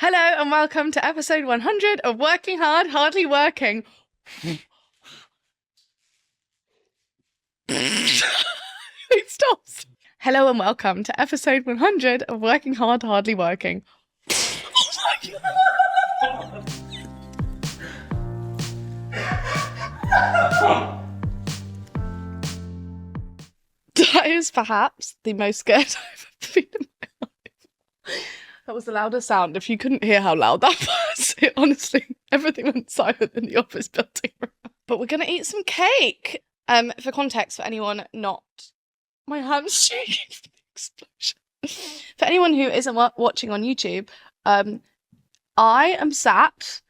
Hello and welcome to episode 100 of Working Hard, Hardly Working. Wait, stop. Hello and welcome to episode 100 of Working Hard, Hardly Working. Oh my God. That is perhaps the most scared I've ever been in my life. That was the loudest sound. If you couldn't hear how loud that was, it honestly, everything went silent in the office building. But we're going to eat some cake. For context, for anyone not... My hand's shaking from the explosion. For anyone who isn't watching on YouTube, I am sat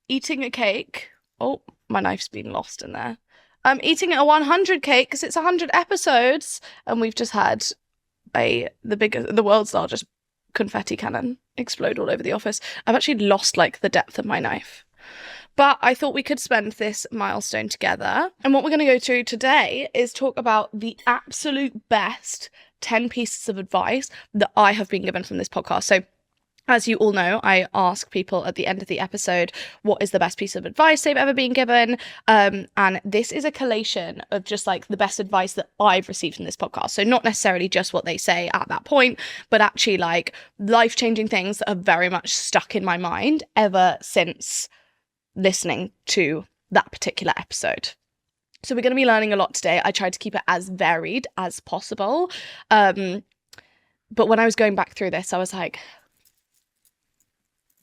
eating a cake. Oh, my knife's been lost in there. I'm eating a 100 cake because it's 100 episodes, and we've just had the world's largest confetti cannon explode all over the office. I've actually lost the depth of my knife. But I thought we could spend this milestone together. And what we're going to go through today is talk about the absolute best 10 pieces of advice that I have been given from this podcast. So as you all know, I ask people at the end of the episode, what is the best piece of advice they've ever been given? And this is a collation of just the best advice that I've received from this podcast. So not necessarily just what they say at that point, but actually life-changing things that have very much stuck in my mind ever since listening to that particular episode. So we're going to be learning a lot today. I tried to keep it as varied as possible. But when I was going back through this, I was like,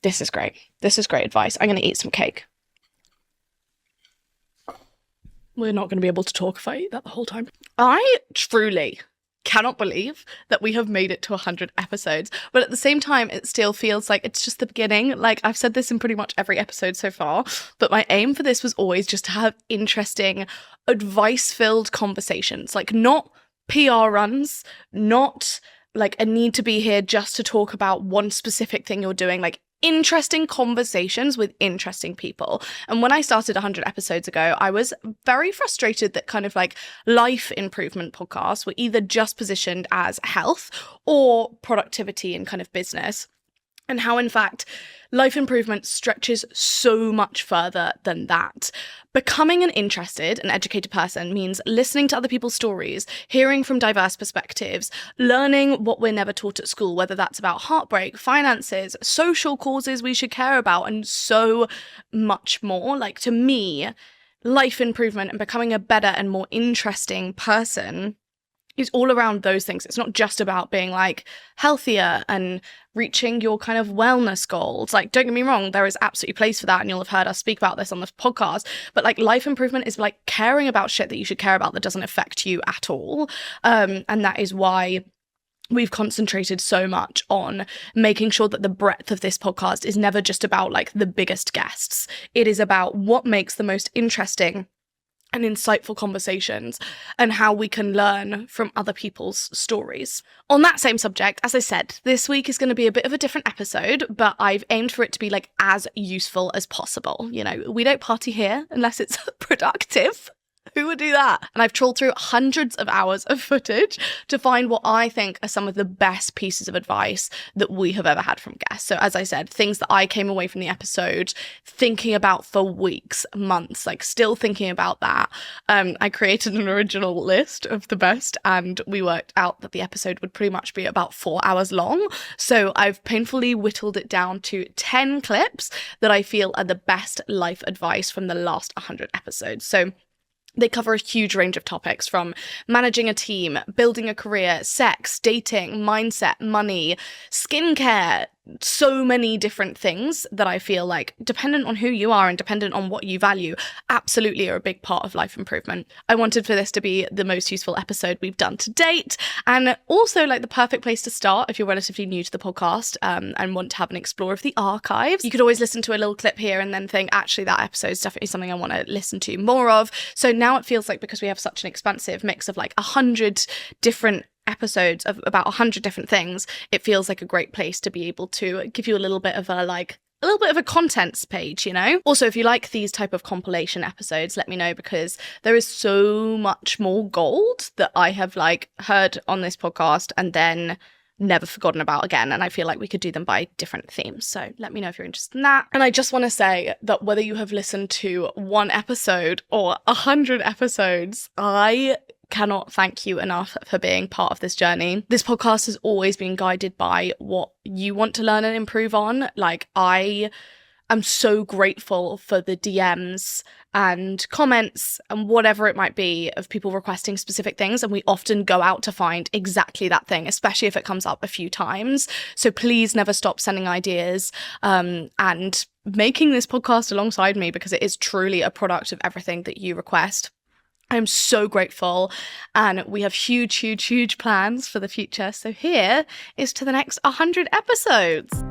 this is great. This is great advice. I'm going to eat some cake. We're not going to be able to talk if I eat that the whole time. I truly cannot believe that we have made it to 100 episodes. But at the same time, it still feels like it's just the beginning. I've said this in pretty much every episode so far, but my aim for this was always just to have interesting, advice-filled conversations. Not PR runs, not a need to be here just to talk about one specific thing you're doing. Interesting conversations with interesting people. And when I started 100 episodes ago, I was very frustrated that life improvement podcasts were either just positioned as health or productivity and business. And how, in fact, life improvement stretches so much further than that. Becoming an interested and educated person means listening to other people's stories, hearing from diverse perspectives, learning what we're never taught at school, whether that's about heartbreak, finances, social causes we should care about, and so much more. To me, life improvement and becoming a better and more interesting person is all around those things. It's not just about being healthier and reaching your wellness goals. Don't get me wrong, there is absolutely a place for that, and you'll have heard us speak about this on the podcast. But life improvement is caring about shit that you should care about that doesn't affect you at all. And that is why we've concentrated so much on making sure that the breadth of this podcast is never just about the biggest guests. It is about what makes the most interesting and insightful conversations and how we can learn from other people's stories. On that same subject, as I said, this week is going to be a bit of a different episode, but I've aimed for it to be as useful as possible. We don't party here unless it's productive. Who would do that? And I've trawled through hundreds of hours of footage to find what I think are some of the best pieces of advice that we have ever had from guests. So as I said, things that I came away from the episode thinking about for weeks, months, still thinking about that. I created an original list of the best, and we worked out that the episode would pretty much be about 4 hours long. So I've painfully whittled it down to 10 clips that I feel are the best life advice from the last 100 episodes. So they cover a huge range of topics, from managing a team, building a career, sex, dating, mindset, money, skincare, so many different things that I feel dependent on who you are and dependent on what you value, absolutely are a big part of life improvement. I wanted for this to be the most useful episode we've done to date, and also the perfect place to start if you're relatively new to the podcast and want to have an explore of the archives. You could always listen to a little clip here and then think, actually, that episode is definitely something I want to listen to more of. So now it feels because we have such an expansive mix of 100 different episodes of about 100 different things, it feels like a great place to be able to give you a little bit of a contents page, Also, if you like these type of compilation episodes, let me know, because there is so much more gold that I have heard on this podcast and then never forgotten about again. And I feel like we could do them by different themes. So let me know if you're interested in that. And I just want to say that whether you have listened to 1 episode or 100 episodes, I cannot thank you enough for being part of this journey. This podcast has always been guided by what you want to learn and improve on. Like, I'm so grateful for the DMs and comments and whatever it might be of people requesting specific things. And we often go out to find exactly that thing, especially if it comes up a few times. So please never stop sending ideas and making this podcast alongside me, because it is truly a product of everything that you request. I'm so grateful, and we have huge, huge, huge plans for the future. So here is to the next 100 episodes.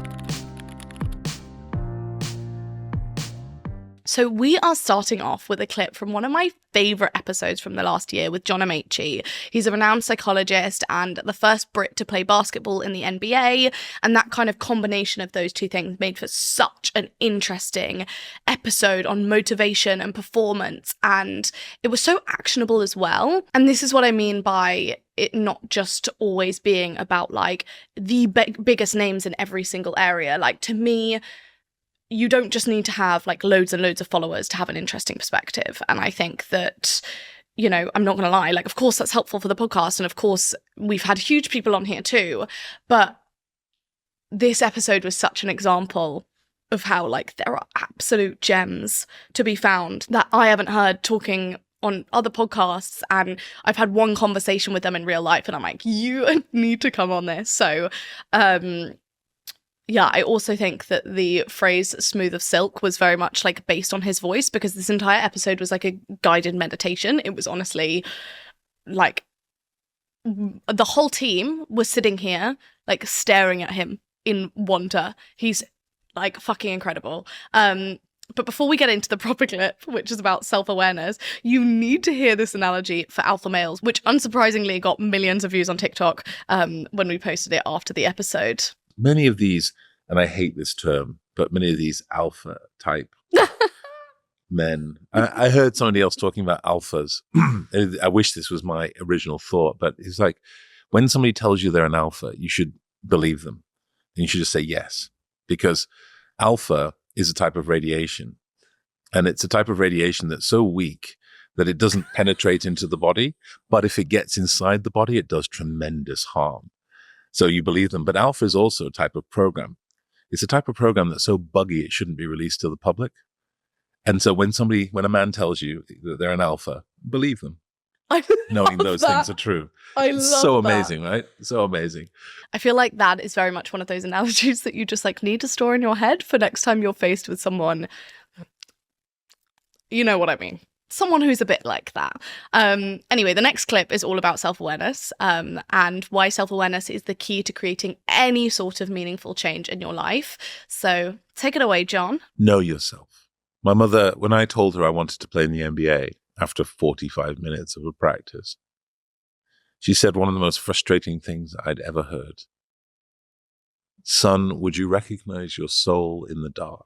So we are starting off with a clip from one of my favourite episodes from the last year with John Amaechi. He's a renowned psychologist and the first Brit to play basketball in the NBA, and that kind of combination of those two things made for such an interesting episode on motivation and performance, and it was so actionable as well. And this is what I mean by it not just always being about like the biggest names in every single area. Like, to me, you don't just need to have like loads and loads of followers to have an interesting perspective. And I think that, you know, I'm not going to lie, like, of course that's helpful for the podcast. And of course we've had huge people on here too. But this episode was such an example of how like there are absolute gems to be found that I haven't heard talking on other podcasts. And I've had one conversation with them in real life and I'm like, you need to come on this. So, yeah, I also think that the phrase smooth of silk was very much like based on his voice, because this entire episode was like a guided meditation. It was honestly like the whole team was sitting here like staring at him in wonder. He's like fucking incredible. But before we get into the proper clip, which is about self-awareness, you need to hear this analogy for alpha males, which unsurprisingly got millions of views on TikTok when we posted it after the episode. Many of these, and I hate this term, but many of these alpha type men, I heard somebody else talking about alphas. I wish this was my original thought, but it's like when somebody tells you they're an alpha, you should believe them. And you should just say yes, because alpha is a type of radiation. And it's a type of radiation that's so weak that it doesn't penetrate into the body. But if it gets inside the body, it does tremendous harm. So you believe them. But alpha is also a type of program. It's a type of program that's so buggy it shouldn't be released to the public. And so when a man tells you that they're an alpha, believe them, knowing those things are true. I love so amazing, right? So amazing. I feel like that is very much one of those analogies that you just like need to store in your head for next time you're faced with someone. You know what I mean? Someone who's a bit like that. Anyway, the next clip is all about self-awareness and why self-awareness is the key to creating any sort of meaningful change in your life. So take it away, John. Know yourself. My mother, when I told her I wanted to play in the NBA after 45 minutes of a practice, she said one of the most frustrating things I'd ever heard. Son, would you recognize your soul in the dark?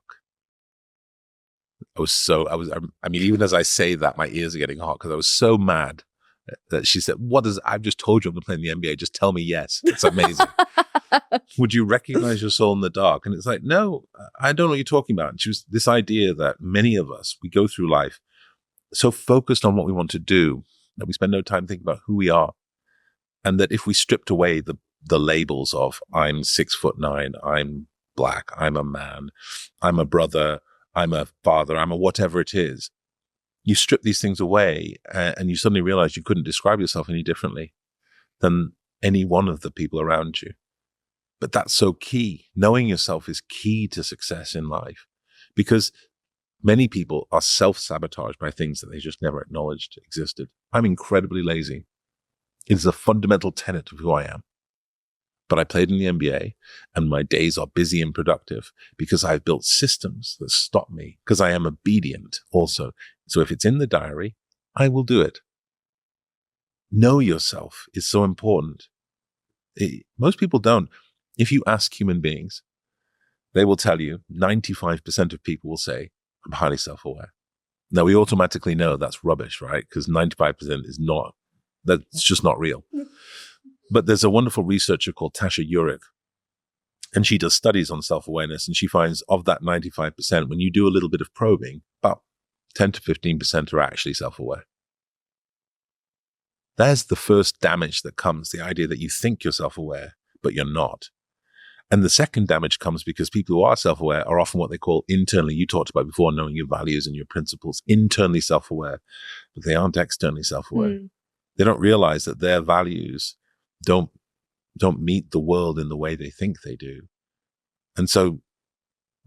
I mean, even as I say that, my ears are getting hot because I was so mad that she said, I've just told you I'm going to play in the NBA. Just tell me yes. It's amazing. Would you recognize your soul in the dark? And it's like, no, I don't know what you're talking about. And she was this idea that many of us, we go through life so focused on what we want to do that we spend no time thinking about who we are. And that if we stripped away the labels of I'm 6'9", I'm black, I'm a man, I'm a brother, I'm a father, I'm a whatever it is. You strip these things away and you suddenly realize you couldn't describe yourself any differently than any one of the people around you. But that's so key. Knowing yourself is key to success in life, because many people are self-sabotaged by things that they just never acknowledged existed. I'm incredibly lazy. It is a fundamental tenet of who I am. But I played in the NBA and my days are busy and productive because I've built systems that stop me, because I am obedient also. So if it's in the diary, I will do it. Know yourself is so important. Most people don't. If you ask human beings, they will tell you 95% of people will say, I'm highly self-aware. Now we automatically know that's rubbish, right? Because 95% is not, that's just not real. But there's a wonderful researcher called Tasha Eurich, and she does studies on self-awareness, and she finds of that 95%, when you do a little bit of probing, about 10 to 15% are actually self-aware. There's the first damage that comes, the idea that you think you're self-aware, but you're not. And the second damage comes because people who are self-aware are often what they call internally, you talked about before, knowing your values and your principles, internally self-aware, but they aren't externally self-aware. They don't realize that their values don't meet the world in the way they think they do. And so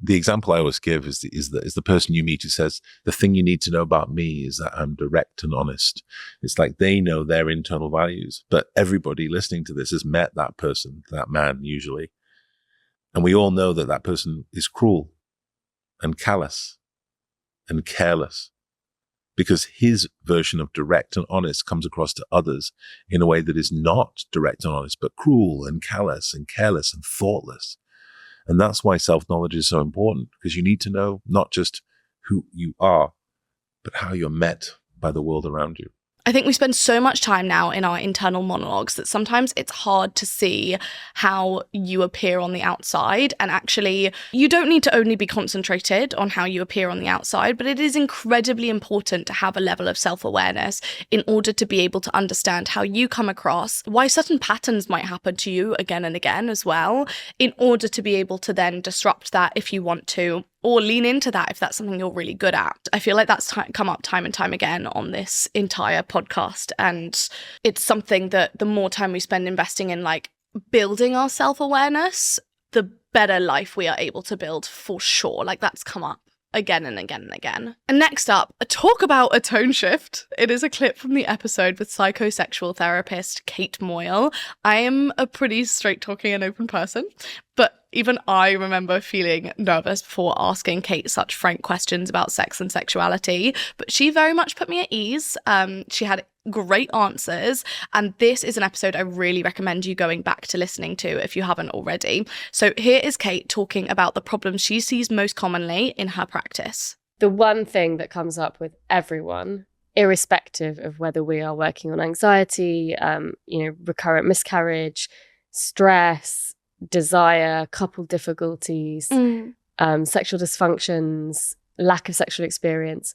the example I always give is the person you meet who says, the thing you need to know about me is that I'm direct and honest. It's like they know their internal values, but everybody listening to this has met that person, that man usually. And we all know that that person is cruel and callous and careless because his version of direct and honest comes across to others in a way that is not direct and honest, but cruel and callous and careless and thoughtless. And that's why self-knowledge is so important, because you need to know not just who you are, but how you're met by the world around you. I think we spend so much time now in our internal monologues that sometimes it's hard to see how you appear on the outside. And actually, you don't need to only be concentrated on how you appear on the outside, but it is incredibly important to have a level of self-awareness in order to be able to understand how you come across, why certain patterns might happen to you again and again as well, in order to be able to then disrupt that if you want to, or lean into that if that's something you're really good at. I feel like that's come up time and time again on this entire podcast. And it's something that the more time we spend investing in like building our self-awareness, the better life we are able to build for sure. Like that's come up again and again and again. And next up, a talk about a tone shift. It is a clip from the episode with psychosexual therapist Kate Moyle. I am a pretty straight talking and open person, but even I remember feeling nervous before asking Kate such frank questions about sex and sexuality, but she very much put me at ease. She had great answers, and this is an episode I really recommend you going back to listening to if you haven't already. So here is Kate talking about the problems she sees most commonly in her practice. The one thing that comes up with everyone, irrespective of whether we are working on anxiety, recurrent miscarriage, stress, desire, couple difficulties, sexual dysfunctions, lack of sexual experience,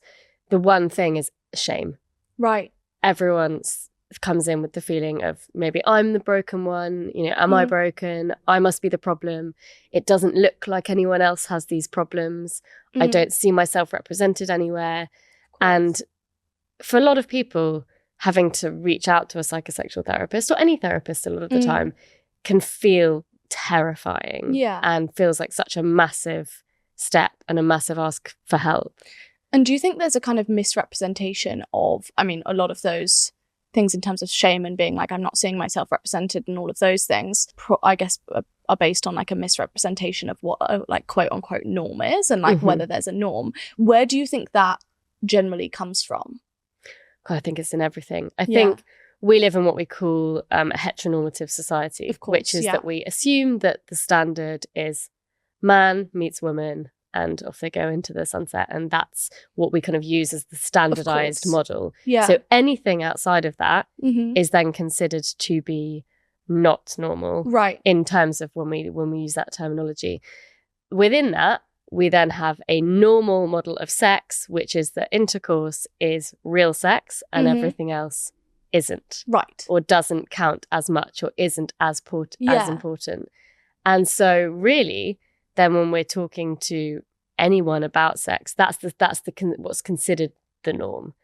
the one thing is shame. Right. Everyone comes in with the feeling of maybe I'm the broken one, am I broken? I must be the problem. It doesn't look like anyone else has these problems. I don't see myself represented anywhere. And for a lot of people, having to reach out to a psychosexual therapist or any therapist a lot of the time can feel terrifying and feels like such a massive step and a massive ask for help. And do you think there's a kind of misrepresentation of, a lot of those things in terms of shame and being like, I'm not seeing myself represented and all of those things, I guess, are based on like a misrepresentation of what a like quote unquote norm is and like whether there's a norm. Where do you think that generally comes from? God, I think it's in everything. I think we live in what we call a heteronormative society, of course, which is that we assume that the standard is man meets woman and off they go into the sunset. And that's what we kind of use as the standardized model. Yeah. So anything outside of that is then considered to be not normal. Right. In terms of when we use that terminology. Within that, we then have a normal model of sex, which is that intercourse is real sex and everything else isn't. Right. Or doesn't count as much or isn't as important. And so really, then when we're talking to anyone about sex, that's what's considered the norm.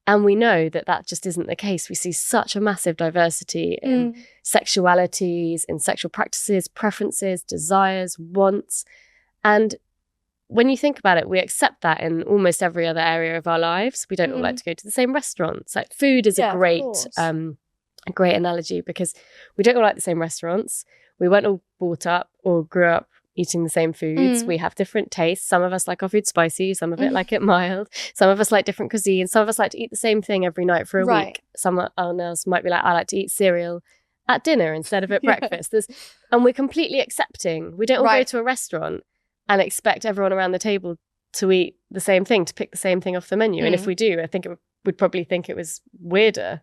And we know that that just isn't the case. We see such a massive diversity in sexualities, in sexual practices, preferences, desires, wants. And when you think about it, we accept that in almost every other area of our lives. We don't all like to go to the same restaurants. Like food is a great analogy because we don't all like the same restaurants. We weren't all brought up or grew up eating the same foods. We have different tastes. Some of us like our food spicy, some of it like it mild. Some of us like different cuisines. Some of us like to eat the same thing every night for a week. Someone else might be like, I like to eat cereal at dinner instead of at breakfast. And we're completely accepting. We don't all go to a restaurant and expect everyone around the table to eat the same thing, to pick the same thing off the menu. And if we do, I think we'd probably think it was weirder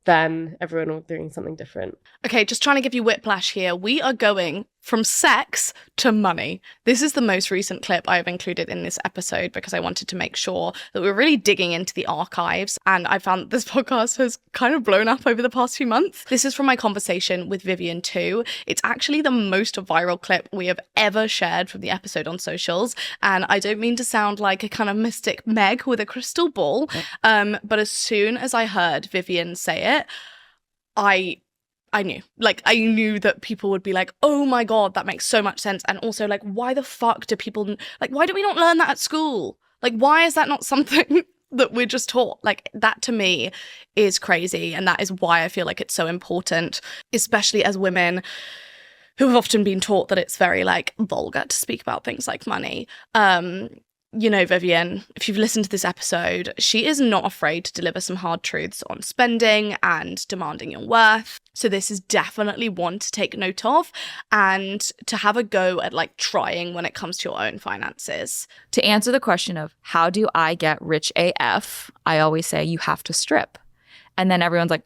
then everyone all doing something different. Okay, just trying to give you whiplash here. We are going from sex to money. This is the most recent clip I have included in this episode because I wanted to make sure that we're really digging into the archives. And I found this podcast has kind of blown up over the past few months. This is from my conversation with Vivian too. It's actually the most viral clip we have ever shared from the episode on socials. And I don't mean to sound like a kind of mystic Meg with a crystal ball. But as soon as I heard Vivian say it, I knew. Like, I knew that people would be like, oh my God, that makes so much sense. And also, like, why the fuck do people, like, why do we not learn that at school? Like, why is that not something that we're just taught? Like, that to me is crazy. And that is why I feel like it's so important, especially as women who have often been taught that it's very, like, vulgar to speak about things like money. You know, Vivian, if you've listened to this episode, she is not afraid to deliver some hard truths on spending and demanding your worth. So this is definitely one to take note of and to have a go at like trying when it comes to your own finances. To answer the question of how do I get rich AF, I always say you have to strip. And then everyone's like,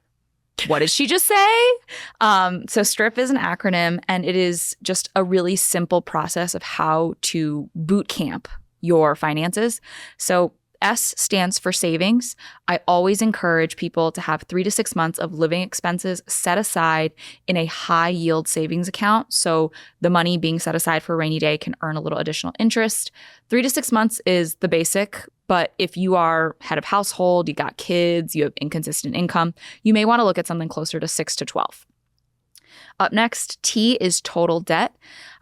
what did she just say? So STRIP is an acronym, and it is just a really simple process of how to boot camp your finances. So S stands for savings. I always encourage people to have 3 to 6 months of living expenses set aside in a high yield savings account. So the money being set aside for a rainy day can earn a little additional interest. 3 to 6 months is the basic. But if you are head of household, you got kids, you have inconsistent income, you may want to look at something closer to 6 to 12. Up next, T is total debt.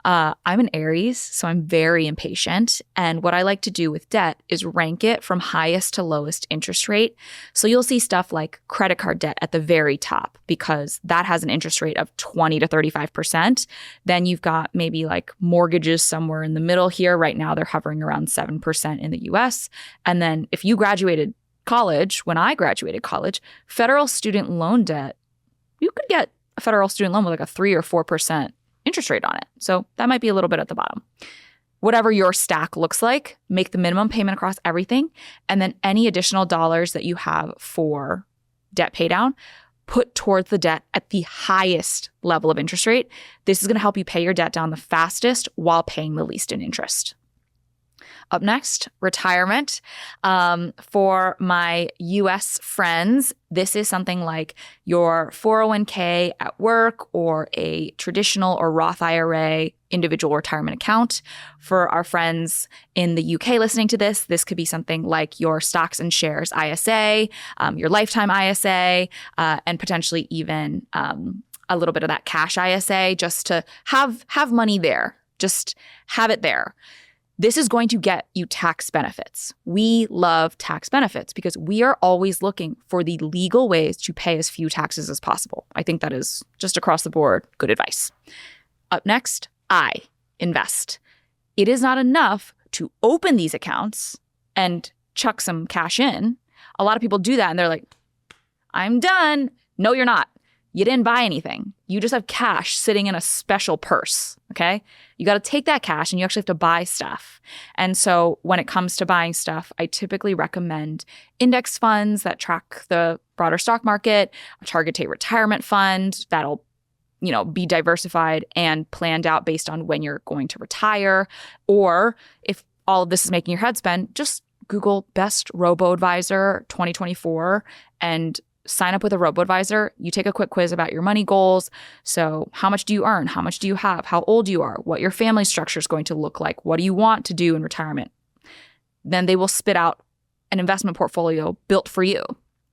I'm an Aries, so I'm very impatient. And what I like to do with debt is rank it from highest to lowest interest rate. So you'll see stuff like credit card debt at the very top because that has an interest rate of 20 to 35%. Then you've got maybe like mortgages somewhere in the middle here. Right now, they're hovering around 7% in the US. And then if you graduated college, when I graduated college, federal student loan debt, you could get a federal student loan with like a 3 or 4% interest rate on it. So that might be a little bit at the bottom. Whatever your stack looks like, make the minimum payment across everything. And then any additional dollars that you have for debt pay down, put towards the debt at the highest level of interest rate. This is going to help you pay your debt down the fastest while paying the least in interest. Up next, retirement. For my US friends, this is something like your 401k at work or a traditional or Roth IRA individual retirement account. For our friends in the UK listening to this, this could be something like your stocks and shares ISA, your lifetime ISA, and potentially even a little bit of that cash ISA just to have money there. Just have it there. This is going to get you tax benefits. We love tax benefits because we are always looking for the legal ways to pay as few taxes as possible. I think that is just across the board good advice. Up next, I, invest. It is not enough to open these accounts and chuck some cash in. A lot of people do that and they're like, I'm done. No, you're not. You didn't buy anything. You just have cash sitting in a special purse, okay? You got to take that cash and you actually have to buy stuff. And so when it comes to buying stuff, I typically recommend index funds that track the broader stock market, a target date retirement fund that'll, be diversified and planned out based on when you're going to retire. Or if all of this is making your head spin, just Google Best Robo-Advisor 2024 and sign up with a robo-advisor. You take a quick quiz about your money goals. So how much do you earn? How much do you have? How old you are? What your family structure is going to look like? What do you want to do in retirement? Then they will spit out an investment portfolio built for you.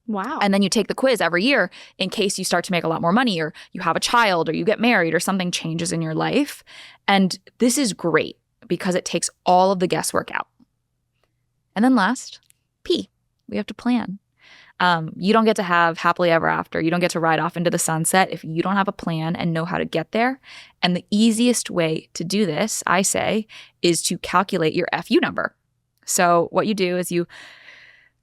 Wow. And then you take the quiz every year in case you start to make a lot more money or you have a child or you get married or something changes in your life. And this is great because it takes all of the guesswork out. And then last, P, we have to plan. You don't get to have happily ever after. You don't get to ride off into the sunset if you don't have a plan and know how to get there. And the easiest way to do this, I say, is to calculate your FU number. So what you do is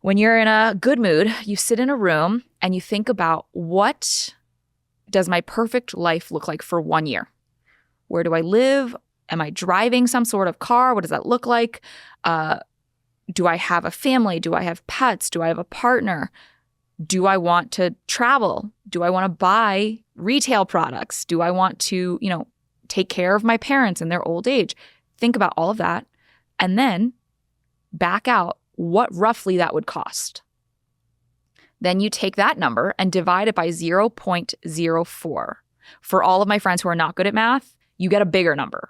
when you're in a good mood, you sit in a room and you think about what does my perfect life look like for 1 year? Where do I live? Am I driving some sort of car? What does that look like? Do I have a family? Do I have pets? Do I have a partner? Do I want to travel? Do I want to buy retail products? Do I want to, take care of my parents in their old age? Think about all of that and then back out what roughly that would cost. Then you take that number and divide it by 0.04. For all of my friends who are not good at math, you get a bigger number.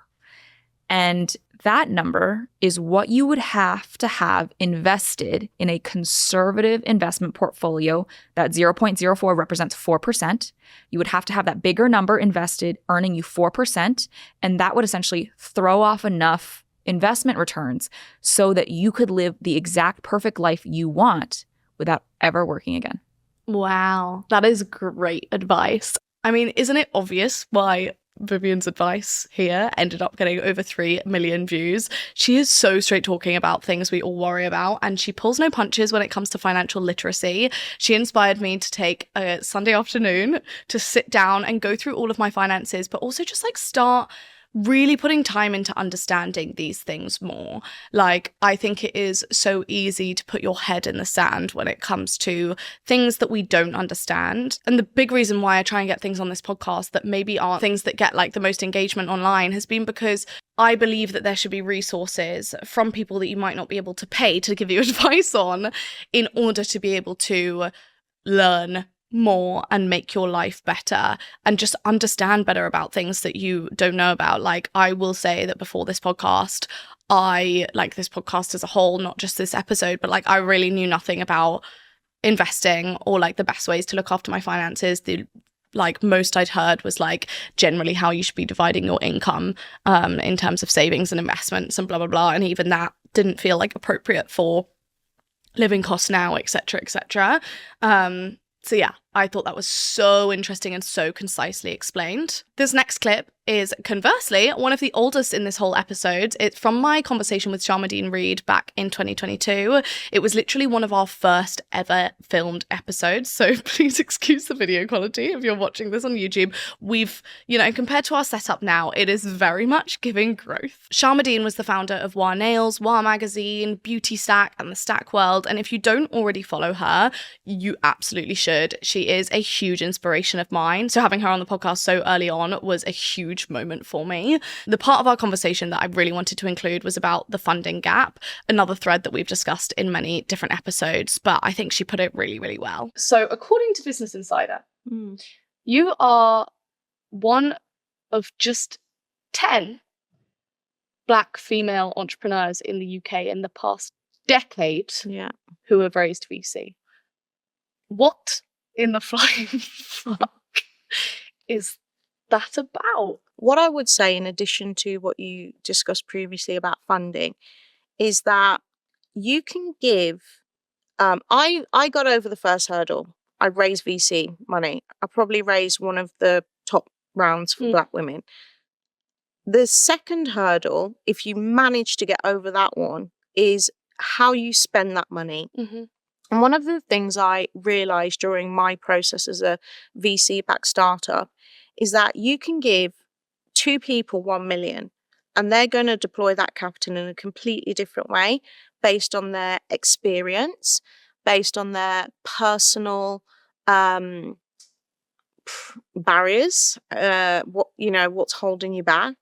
And that number is what you would have to have invested in a conservative investment portfolio. That 0.04 represents 4%. You would have to have that bigger number invested, earning you 4%. And that would essentially throw off enough investment returns so that you could live the exact perfect life you want without ever working again. Wow, that is great advice. I mean, isn't it obvious why Vivian's advice here ended up getting over 3 million views? She is so straight talking about things we all worry about, and she pulls no punches when it comes to financial literacy. She inspired me to take a Sunday afternoon to sit down and go through all of my finances, but also just start really putting time into understanding these things more. I think it is so easy to put your head in the sand when it comes to things that we don't understand. And the big reason why I try and get things on this podcast that maybe aren't things that get the most engagement online has been because I believe that there should be resources from people that you might not be able to pay to give you advice on in order to be able to learn more and make your life better and just understand better about things that you don't know about. I will say that before this podcast, I this podcast as a whole, not just this episode, but I really knew nothing about investing or the best ways to look after my finances. The most I'd heard was generally how you should be dividing your income in terms of savings and investments and blah blah blah, and even that didn't feel appropriate for living costs now, etc., etc. So yeah, I thought that was so interesting and so concisely explained. This next clip is conversely one of the oldest in this whole episode. It's from my conversation with Sharmadean Reid back in 2022. It was literally one of our first ever filmed episodes, so please excuse the video quality if you're watching this on YouTube. We've, compared to our setup now, it is very much giving growth. Sharmadean was the founder of Wah Nails, Wah Magazine, Beauty Stack, and the Stack World, and if you don't already follow her, you absolutely should. She is a huge inspiration of mine, so having her on the podcast so early on was a huge moment for me. The part of our conversation that I really wanted to include was about the funding gap, another thread that we've discussed in many different episodes, but I think she put it really, really well. So according to Business Insider, you are one of just 10 Black female entrepreneurs in the UK in the past decade who have raised VC. What in the flying fuck is that about? What I would say, in addition to what you discussed previously about funding, is that you can give. I got over the first hurdle. I raised VC money. I probably raised one of the top rounds for Black women. The second hurdle, if you manage to get over that one, is how you spend that money. Mm-hmm. And one of the things I realized during my process as a VC-backed startup is that you can give 2 people 1 million and they're going to deploy that capital in a completely different way based on their experience, based on their personal barriers, what's holding you back,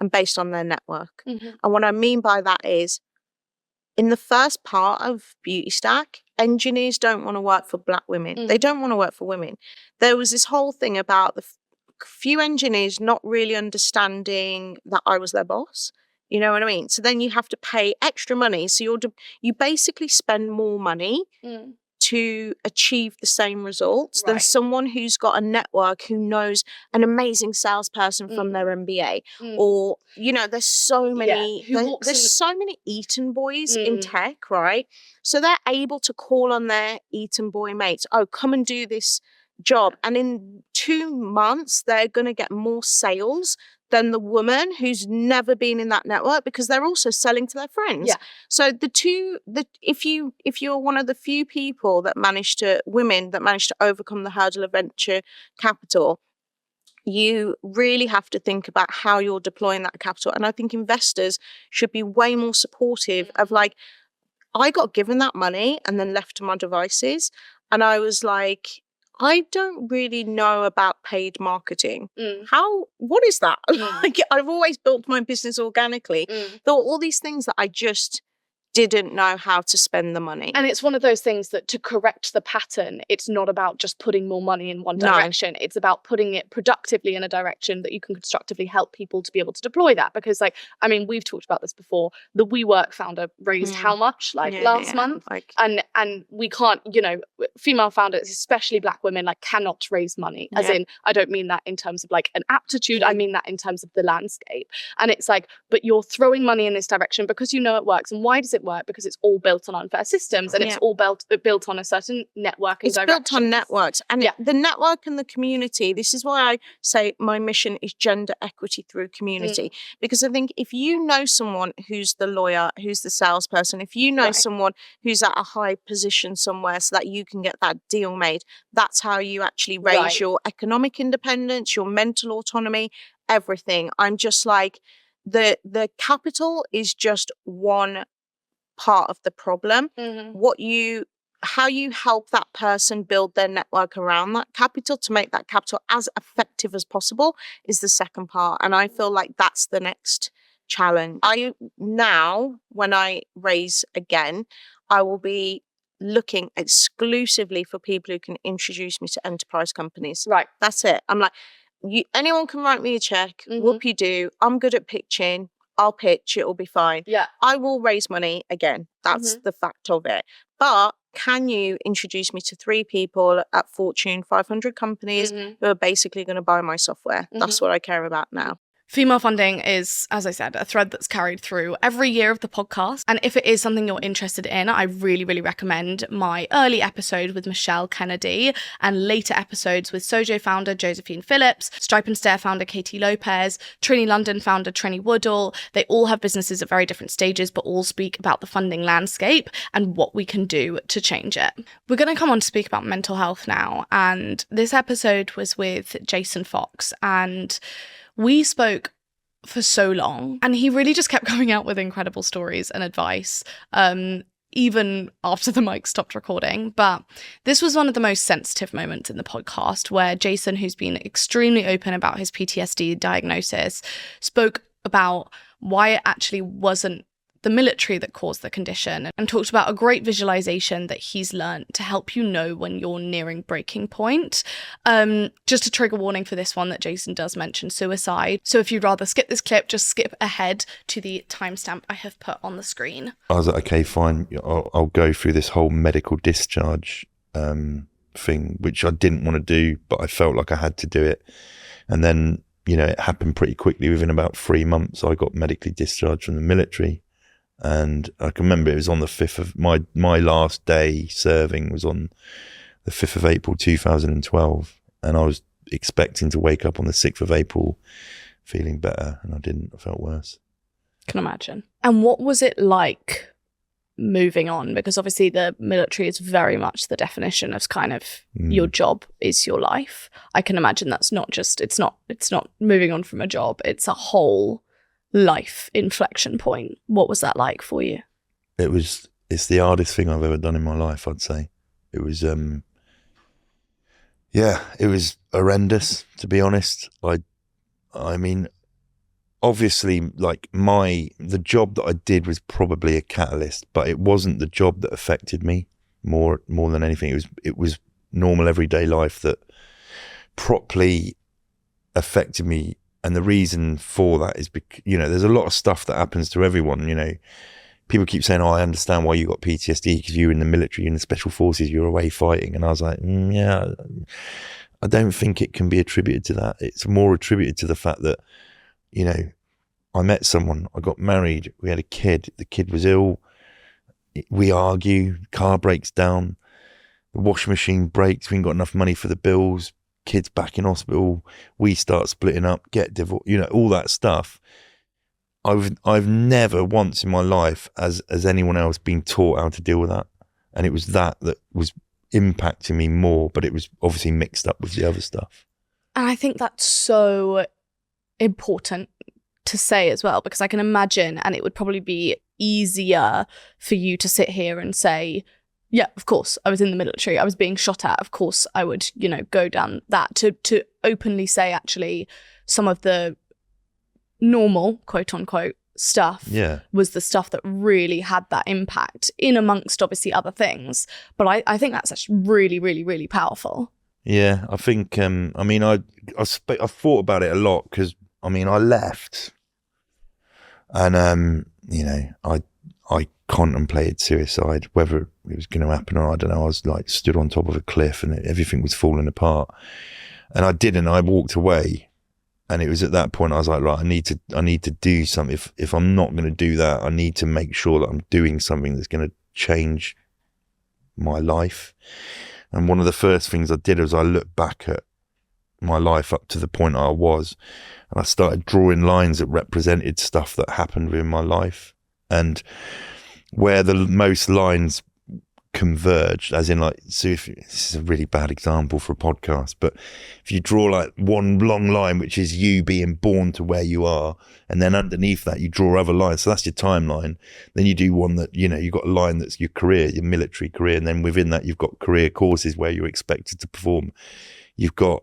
and based on their network. Mm-hmm. And what I mean by that is, in the first part of Beauty Stack, engineers don't want to work for Black women. They don't want to work for women. There was this whole thing about the few engineers not really understanding that I was their boss. You know what I mean? So then you have to pay extra money. So you basically spend more money to achieve the same results than someone who's got a network, who knows an amazing salesperson from their MBA. Or, there's so many, there's so many Eton boys in tech, right? So they're able to call on their Eton boy mates. Oh, come and do this job. And in 2 months, they're going to get more sales than the woman who's never been in that network, because they're also selling to their friends. Yeah. So if you're one of the few people women that manage to overcome the hurdle of venture capital, you really have to think about how you're deploying that capital. And I think investors should be way more supportive of I got given that money and then left to my devices. And I was like, I don't really know about paid marketing. What is that? Like, I've always built my business organically. There were all these things that I just didn't know how to spend the money. And it's one of those things that to correct the pattern, it's not about just putting more money in one direction. It's about putting it productively in a direction that you can constructively help people to be able to deploy that. Because we've talked about this before. The WeWork founder raised how much last month? And we can't, female founders, especially Black women, cannot raise money. As in, I don't mean that in terms of an aptitude. I mean that in terms of the landscape. And it's but you're throwing money in this direction because you know it works. And why does it work? Because it's all built on unfair systems, and it's all built on a certain network. It's built on networks, and the network and the community. This is why I say my mission is gender equity through community, because I think if you know someone who's the lawyer, who's the salesperson, if you know someone who's at a high position somewhere so that you can get that deal made, that's how you actually raise your economic independence, your mental autonomy, everything. I'm just the capital is just one part of the problem. How you help that person build their network around that capital to make that capital as effective as possible is the second part. And I feel like that's the next challenge. When I raise again, I will be looking exclusively for people who can introduce me to enterprise companies. Right. That's it. I'm like, anyone can write me a check. Whoop-you-do. I'm good at pitching. I'll pitch, it'll be fine. Yeah. I will raise money again. That's the fact of it. But can you introduce me to 3 people at Fortune 500 companies who are basically going to buy my software? That's what I care about now. Female funding is, as I said, a thread that's carried through every year of the podcast. And if it is something you're interested in, I really, really recommend my early episode with Michelle Kennedy and later episodes with Sojo founder Josephine Phillips, Stripe and S.T.R.I.P founder Katie Lopez, Trini London founder Trini Woodall. They all have businesses at very different stages, but all speak about the funding landscape and what we can do to change it. We're going to come on to speak about mental health now. And this episode was with Jason Fox, and we spoke for so long, and he really just kept coming out with incredible stories and advice, even after the mic stopped recording. But this was one of the most sensitive moments in the podcast, where Jason, who's been extremely open about his PTSD diagnosis, spoke about why it actually wasn't the military that caused the condition, and talked about a great visualization that he's learned to help you know when you're nearing breaking point. Just a trigger warning for this one that Jason does mention suicide. So if you'd rather skip this clip, just skip ahead to the timestamp I have put on the screen. I was like, okay, fine. I'll go through this whole medical discharge thing, which I didn't want to do, but I felt like I had to do it. And then, it happened pretty quickly. Within about 3 months, I got medically discharged from the military. And I can remember it was on the 5th of my last day serving was on the 5th of April 2012, and I was expecting to wake up on the 6th of April feeling better, and I didn't. I felt worse. Can imagine. And what was it like moving on? Because obviously the military is very much the definition of kind of your job is your life. I can imagine that's not just it's not moving on from a job. It's a whole life inflection point. What was that like for you? It's the hardest thing I've ever done in my life, I'd say. It was it was horrendous, to be honest. I mean, obviously, the job that I did was probably a catalyst, but it wasn't the job that affected me more than anything. It was normal everyday life that properly affected me. And the reason for that is because, there's a lot of stuff that happens to everyone. People keep saying, I understand why you got PTSD because you were in the military, in the special forces, you were away fighting. And I was like, I don't think it can be attributed to that. It's more attributed to the fact that, I met someone, I got married, we had a kid, the kid was ill, we argue, car breaks down, the washing machine breaks, we ain't got enough money for the bills, kids back in hospital, we start splitting up, get divorced, all that stuff. I've never once in my life, as anyone else, been taught how to deal with that, and it was that was impacting me more, but it was obviously mixed up with the other stuff. And I think that's so important to say as well, because I can imagine, and it would probably be easier for you to sit here and say, Yeah, of course. I was in the military. I was being shot at. Of course, I would, go down that to openly say actually some of the normal, quote unquote, stuff was the stuff that really had that impact in amongst obviously other things. But I think that's actually really, really, really powerful. Yeah, I think, I thought about it a lot because, I left and, I contemplated suicide, whether it was going to happen or not, I don't know. I was like stood on top of a cliff and everything was falling apart. And I didn't. I walked away, and it was at that point I was like, right, I need to do something. If I'm not going to do that, I need to make sure that I'm doing something that's going to change my life. And one of the first things I did was I looked back at my life up to the point I was, and I started drawing lines that represented stuff that happened within my life. And where the most lines converged, as in like, so if this is a really bad example for a podcast, but if you draw like one long line, which is you being born to where you are, and then underneath that you draw other lines, so that's your timeline. Then you do one that, you've got a line that's your career, your military career, and then within that you've got career courses where you're expected to perform. You've got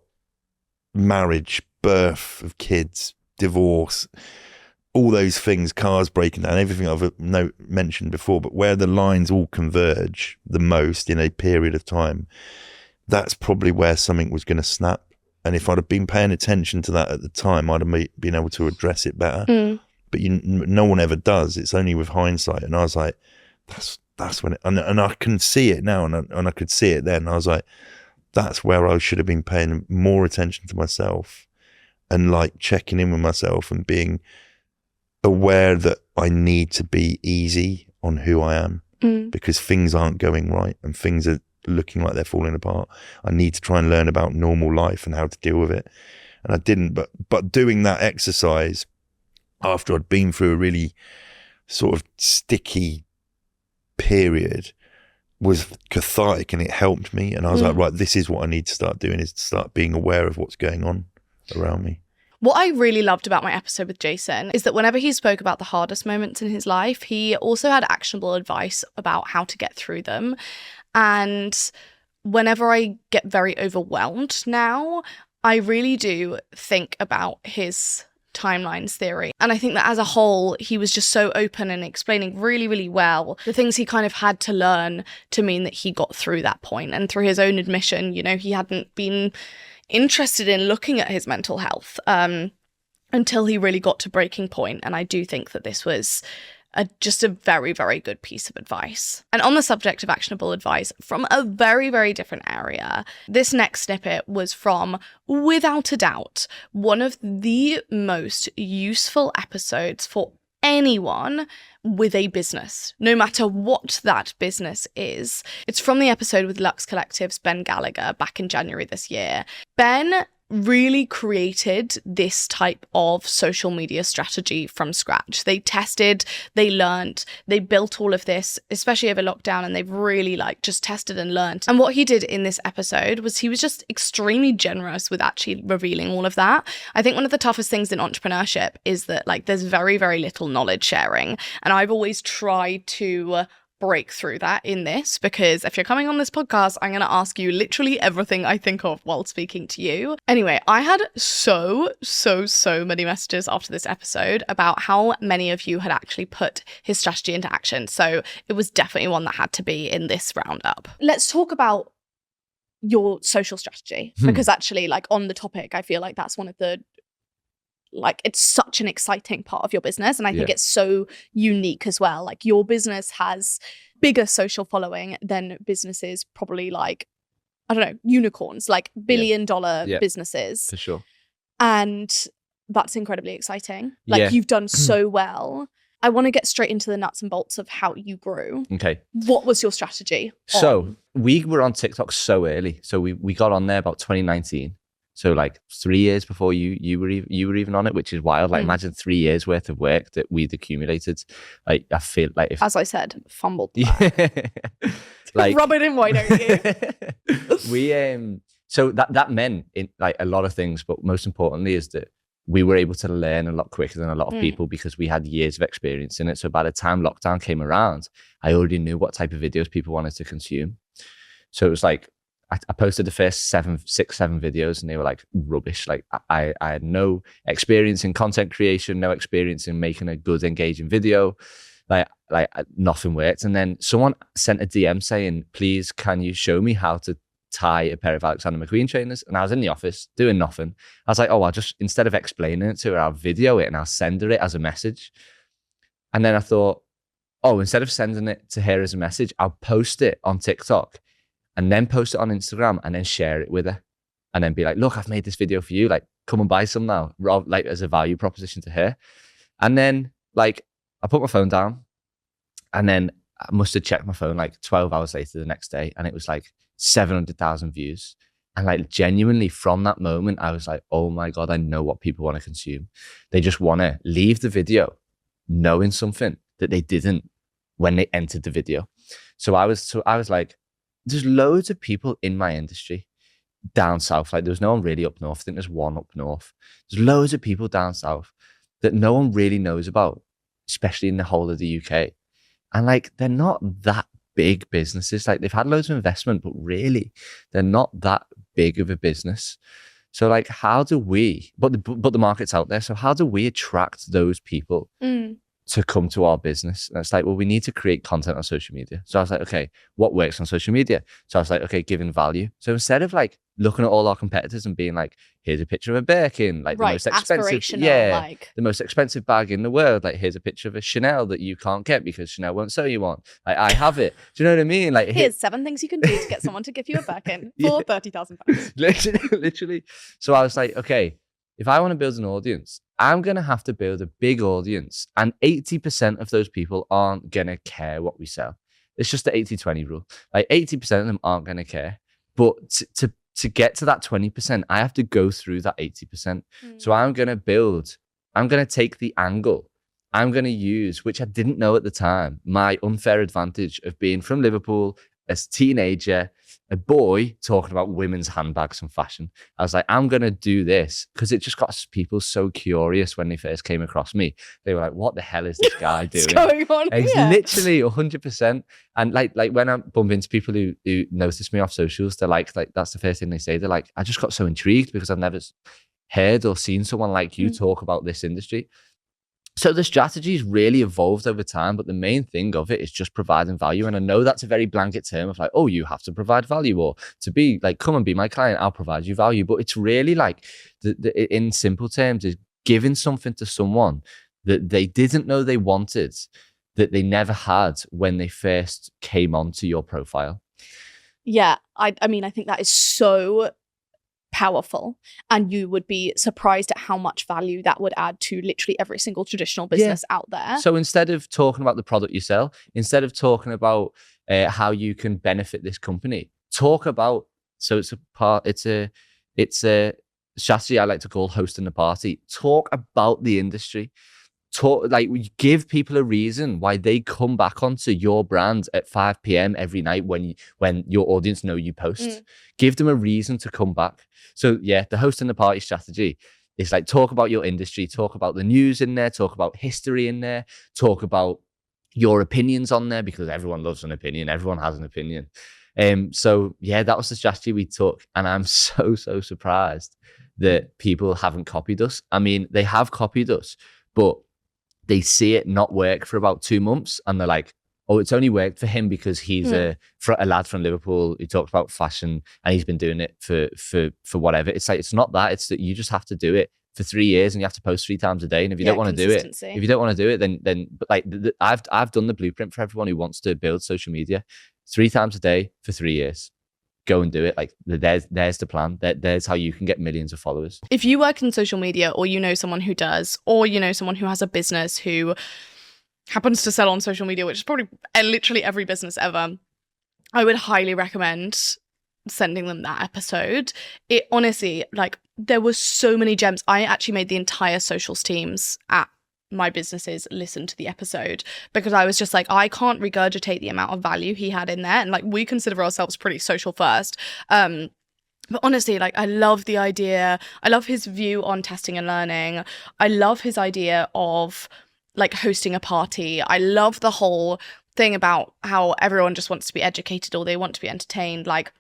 marriage, birth of kids, divorce, all those things, cars breaking down, everything I've mentioned before, but where the lines all converge the most in a period of time, that's probably where something was going to snap. And if I'd have been paying attention to that at the time, I'd have been able to address it better. But no one ever does. It's only with hindsight. And I was like, that's when and I can see it now, and I could see it then. I was like, that's where I should have been paying more attention to myself and like checking in with myself and being aware that I need to be easy on who I am because things aren't going right and things are looking like they're falling apart. I need to try and learn about normal life and how to deal with it. And I didn't, but doing that exercise after I'd been through a really sort of sticky period was cathartic, and it helped me. And I was like, right, this is what I need to start doing, is to start being aware of what's going on around me. What I really loved about my episode with Jason is that whenever he spoke about the hardest moments in his life, he also had actionable advice about how to get through them. And whenever I get very overwhelmed now, I really do think about his timelines theory. And I think that as a whole, he was just so open and explaining really, really well the things he kind of had to learn to mean that he got through that point. And through his own admission, he hadn't been interested in looking at his mental health until he really got to breaking point. And I do think that this was just a very, very good piece of advice. And on the subject of actionable advice from a very, very different area, this next snippet was from, without a doubt, one of the most useful episodes for anyone with a business, no matter what that business is. It's from the episode with Lux Collective's Ben Gallagher back in January this year. Ben really created this type of social media strategy from scratch. They tested, they learned, they built all of this, especially over lockdown, and they've really just tested and learned. And what he did in this episode was he was just extremely generous with actually revealing all of that. I think one of the toughest things in entrepreneurship is that there's very, very little knowledge sharing. And I've always tried to break through that in this, because if you're coming on this podcast, I'm going to ask you literally everything I think of while speaking to you. Anyway, I had so many messages after this episode about how many of you had actually put his strategy into action. So it was definitely one that had to be in this roundup. Let's talk about your social strategy, because actually on the topic, I feel like that's one of the it's such an exciting part of your business. And I think it's so unique as well. Your business has bigger social following than businesses probably I don't know, unicorns, billion-dollar businesses. For sure. And that's incredibly exciting. You've done so well. I want to get straight into the nuts and bolts of how you grew. Okay. What was your strategy? So we were on TikTok so early. So we got on there about 2019. So 3 years before you were even on it, which is wild. Imagine 3 years worth of work that we'd accumulated. I feel if, as I said, fumbled. Rub it in, why don't you? We so that meant in a lot of things, but most importantly is that we were able to learn a lot quicker than a lot of people because we had years of experience in it. So by the time lockdown came around, I already knew what type of videos people wanted to consume. So it was like, I posted the first 7 videos and they were like rubbish. Like I had no experience in content creation, no experience in making a good, engaging video. Like nothing worked. And then someone sent a DM saying, please, can you show me how to tie a pair of Alexander McQueen trainers? And I was in the office doing nothing. I was like, oh, I'll just, instead of explaining it to her, I'll video it and I'll send her it as a message. And then I thought, oh, instead of sending it to her as a message, I'll post it on TikTok and then post it on Instagram and then share it with her. And then be like, look, I've made this video for you. Like, come and buy some now, like as a value proposition to her. And then like, I put my phone down and then I must have checked my phone like 12 hours later the next day. And it was like 700,000 views. And like genuinely from that moment, I was like, oh my God, I know what people want to consume. They just want to leave the video knowing something that they didn't when they entered the video. So I was like, there's loads of people in my industry down south. Like there's no one really up north. I think there's one up north. There's loads of people down south that no one really knows about, especially in the whole of the UK. And like, they're not that big businesses. Like they've had loads of investment, but really they're not that big of a business. So like, how do we, but the market's out there. So how do we attract those people to come to our business? And it's like, well, we need to create content on social media. So I was like, okay, what works on social media? So I was like, okay, giving value. So instead of like looking at all our competitors and being like, here's a picture of a Birkin, like the most expensive, the most expensive bag in the world. Like here's a picture of a Chanel that you can't get because Chanel won't sew you one. Like I have it. Do you know what I mean? Like here's 7 things you can do to get someone to give you a Birkin for £30,000. Literally. So I was like, okay, if I want to build an audience, I'm going to have to build a big audience. And 80% of those people aren't going to care what we sell. It's just the 80-20 rule. Like 80% of them aren't going to care. But to get to that 20%, I have to go through that 80%. So I'm going to take the angle. I'm going to use, which I didn't know at the time, my unfair advantage of being from Liverpool as a teenager, a boy talking about women's handbags and fashion. I was like, I'm going to do this because it just got people so curious when they first came across me. They were like, what the hell is this guy doing? What's going on here? Literally 100%. And like when I bump into people who notice me off socials, they're like, that's the first thing they say. They're like, I just got so intrigued because I've never heard or seen someone like you talk about this industry. So the strategy's really evolved over time, but the main thing of it is just providing value. And I know that's a very blanket term of like, oh, you have to provide value, or to be like, come and be my client, I'll provide you value. But it's really like, in simple terms, is giving something to someone that they didn't know they wanted, that they never had when they first came onto your profile. Yeah, I mean, I think that is so powerful, and you would be surprised at how much value that would add to literally every single traditional business out there. So instead of talking about the product you sell, instead of talking about how you can benefit this company, talk about, so it's a strategy I like to call hosting the party. Talk about the industry. Talk, like, give people a reason why they come back onto your brand at 5 p.m. every night when your audience know you post. Give them a reason to come back. So yeah, the hosting the party strategy is like, talk about your industry, talk about the news in there, talk about history in there, talk about your opinions on there, because everyone loves an opinion. Everyone has an opinion. So yeah, that was the strategy we took. And I'm so surprised that people haven't copied us. I mean, they have copied us, but they see it not work for about 2 months and they're like, oh, it's only worked for him because he's a lad from Liverpool who talks about fashion and he's been doing it for whatever. It's like, it's not that. It's that you just have to do it for 3 years and you have to post 3 times a day. And if you don't want to do it, then but like I've done the blueprint for everyone who wants to build social media. 3 times a day for 3 years. Go and do it. Like, there's the plan. There's how you can get millions of followers. If you work in social media, or you know someone who does, or you know someone who has a business who happens to sell on social media, which is probably literally every business ever, I would highly recommend sending them that episode. It honestly, like, there were so many gems. I actually made the entire socials teams at my businesses listen to the episode, because I was just like, I can't regurgitate the amount of value he had in there. And like, we consider ourselves pretty social first. But honestly, like, I love the idea. I love his view on testing and learning. I love his idea of like hosting a party. I love the whole thing about how everyone just wants to be educated or they want to be entertained. Like,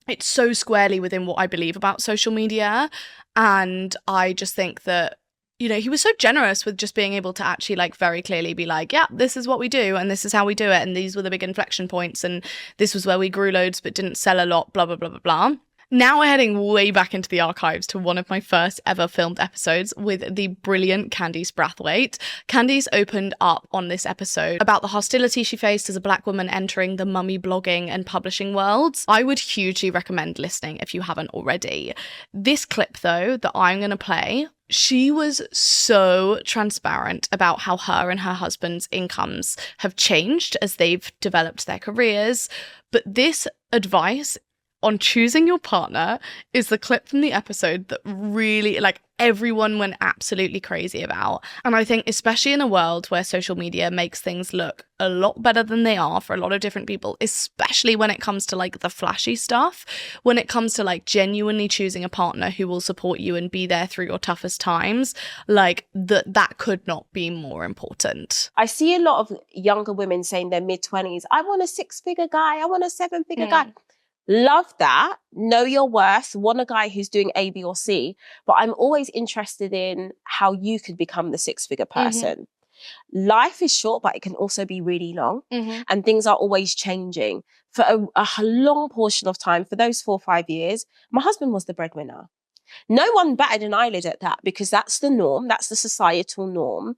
it's so squarely within what I believe about social media. And I just think that, you know, he was so generous with just being able to actually like very clearly be like, yeah, this is what we do and this is how we do it. And these were the big inflection points. And this was where we grew loads but didn't sell a lot, blah, blah, blah, blah, blah. Now we're heading way back into the archives to one of my first ever filmed episodes with the brilliant Candice Brathwaite. Candice opened up on this episode about the hostility she faced as a Black woman entering the mummy blogging and publishing worlds. I would hugely recommend listening if you haven't already. This clip, though, that I'm going to play, she was so transparent about how her and her husband's incomes have changed as they've developed their careers. But this advice on choosing your partner is the clip from the episode that really, like, everyone went absolutely crazy about. And I think especially in a world where social media makes things look a lot better than they are for a lot of different people, especially when it comes to like the flashy stuff, when it comes to like genuinely choosing a partner who will support you and be there through your toughest times, like that could not be more important. I see a lot of younger women saying their mid-20s, I want a 6-figure guy, I want a 7-figure guy. Love that. Know your worth. Want a guy who's doing A, B, or C. But I'm always interested in how you could become the 6-figure person. Life is short, but it can also be really long. And things are always changing. For a long portion of time, for those 4 or 5 years, my husband was the breadwinner. No one batted an eyelid at that because that's the norm. That's the societal norm.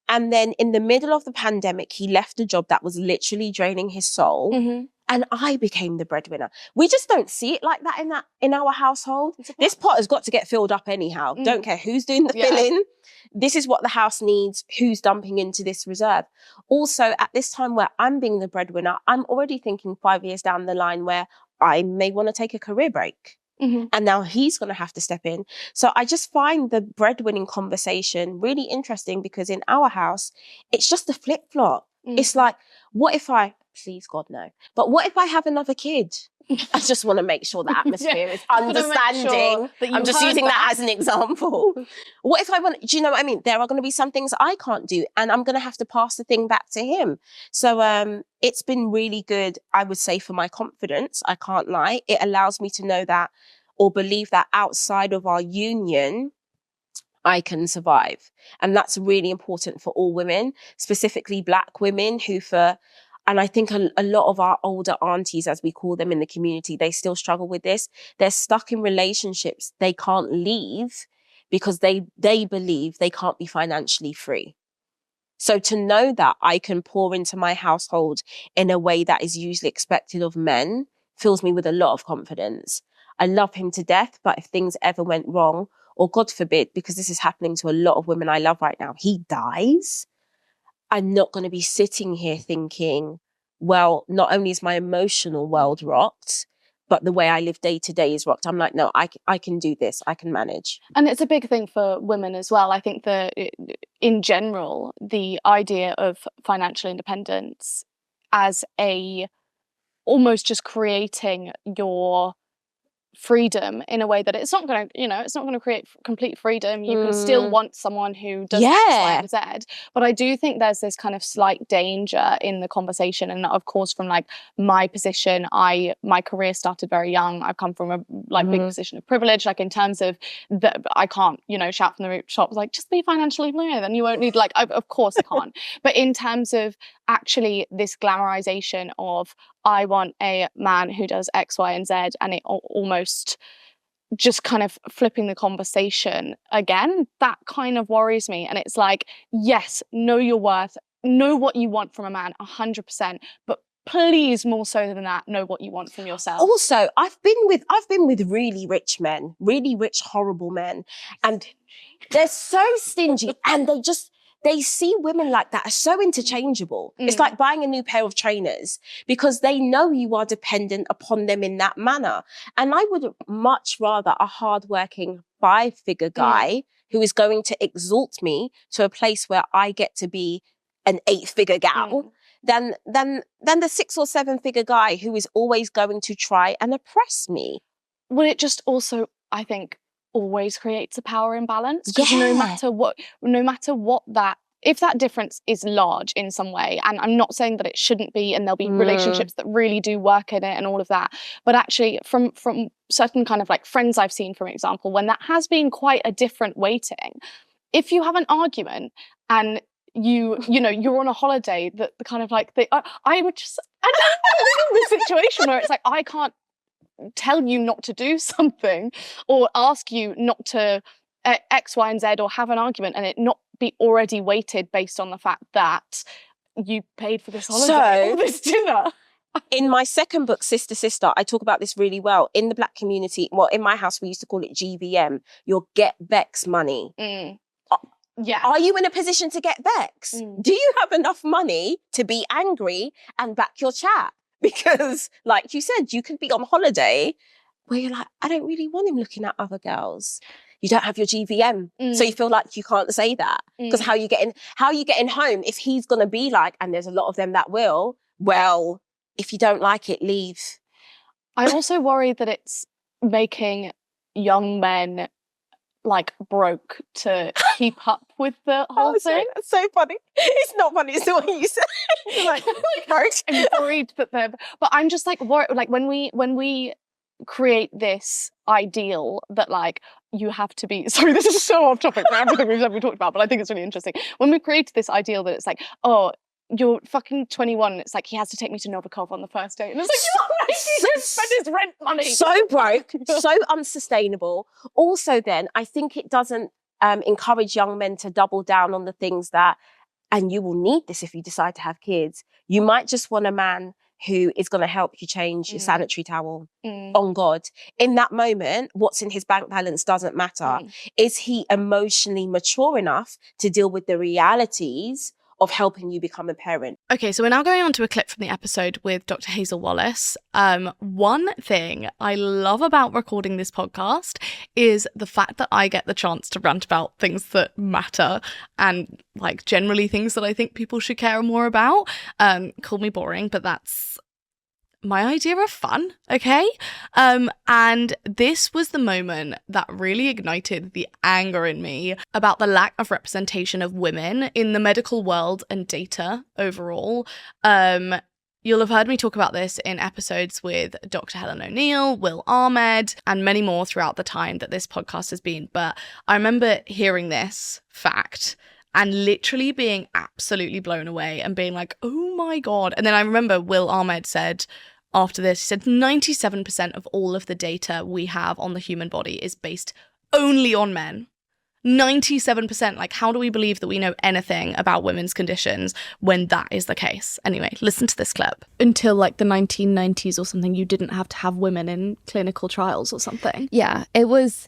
And then in the middle of the pandemic, he left a job that was literally draining his soul. And I became the breadwinner. We just don't see it like that in our household. This pot has got to get filled up anyhow. Don't care who's doing the filling. This is what the house needs. Who's dumping into this reserve? Also, at this time where I'm being the breadwinner, I'm already thinking 5 years down the line where I may want to take a career break. And now he's going to have to step in. So I just find the breadwinning conversation really interesting because in our house, it's just a flip-flop. It's like, what if please God, no. But what if I have another kid? I just want to make sure the atmosphere is understanding. Sure I'm just using that as an example. What if do you know what I mean? There are going to be some things I can't do and I'm going to have to pass the thing back to him. So it's been really good, I would say, for my confidence. I can't lie. It allows me to know that or believe that outside of our union, I can survive. And that's really important for all women, specifically Black women and I think a lot of our older aunties, as we call them in the community, they still struggle with this. They're stuck in relationships they can't leave because they believe they can't be financially free. So to know that I can pour into my household in a way that is usually expected of men fills me with a lot of confidence. I love him to death, but if things ever went wrong, or God forbid, because this is happening to a lot of women I love right now, he dies, I'm not going to be sitting here thinking, well, not only is my emotional world rocked, but the way I live day to day is rocked. I'm like, no, I can do this. I can manage. And it's a big thing for women as well. I think that in general, the idea of financial independence as almost just creating your freedom in a way that it's not going to create complete freedom. You can still want someone who does X, Y, and Z. But I do think there's this kind of slight danger in the conversation. And of course, from like my position, my career started very young. I've come from a big position of privilege, like in terms of that I can't, shout from the rooftops like just be financially free, then you won't need of course I can't. But in terms of actually this glamorization of I want a man who does X, Y, and Z, and it almost just kind of flipping the conversation again, that kind of worries me. And it's like, yes, know your worth, know what you want from a man 100%, but please more so than that, know what you want from yourself. Also, I've been with really rich men, really rich, horrible men, and they're so stingy and they see women like that as so interchangeable. It's like buying a new pair of trainers because they know you are dependent upon them in that manner. And I would much rather a hardworking 5-figure guy who is going to exalt me to a place where I get to be an 8-figure gal than the 6 or 7-figure guy who is always going to try and oppress me. well, it just also, I think, always creates a power imbalance. Because no matter what that, if that difference is large in some way, and I'm not saying that it shouldn't be, and there'll be relationships that really do work in it and all of that, but actually from certain kind of like friends I've seen, for example, when that has been quite a different weighting, if you have an argument and you're on a holiday, that the kind of like I would just, I don't know, the situation where it's like, I can't tell you not to do something or ask you not to X, Y, and Z, or have an argument and it not be already weighted based on the fact that you paid for this holiday or this dinner. In my second book, Sister, I talk about this really well. In the Black community, well, in my house, we used to call it GVM, your get Bex money. Yeah. Are you in a position to get Bex? Do you have enough money to be angry and back your chat? Because, like you said, you could be on holiday where you're like, I don't really want him looking at other girls. You don't have your GVM. So you feel like you can't say that. Because how are you getting home if he's going to be like, and there's a lot of them that will, well, if you don't like it, leave. I also worry that it's making young men like broke to keep up with the whole thing. That's so funny. It's not funny, it's the way you say it. like I'm worried that they're, but I'm just like worried, like when we create this ideal that like you have to be, sorry, this is so off topic for everything we've ever talked about, but I think it's really interesting. When we create this ideal that it's like, oh, you're fucking 21, and it's like, he has to take me to Novikov on the first date. And it's like, you're not spend his rent money. So broke, so unsustainable. Also then, I think it doesn't encourage young men to double down on the things that, and you will need this if you decide to have kids. You might just want a man who is going to help you change your sanitary towel. On God. In that moment, what's in his bank balance doesn't matter. Is he emotionally mature enough to deal with the realities of helping you become a parent? Okay, so we're now going on to a clip from the episode with Dr. Hazel Wallace. One thing I love about recording this podcast is the fact that I get the chance to rant about things that matter and like generally things that I think people should care more about. Call me boring, but that's my idea of fun, okay? And this was the moment that really ignited the anger in me about the lack of representation of women in the medical world and data overall. You'll have heard me talk about this in episodes with Dr. Helen O'Neill, Will Ahmed, and many more throughout the time that this podcast has been. But I remember hearing this fact and literally being absolutely blown away and being like, oh my God. And then I remember Will Ahmed said, after this, he said 97% of all of the data we have on the human body is based only on men. 97%. Like, how do we believe that we know anything about women's conditions when that is the case? Anyway, listen to this clip. Until like the 1990s or something, you didn't have to have women in clinical trials or something. Yeah, it was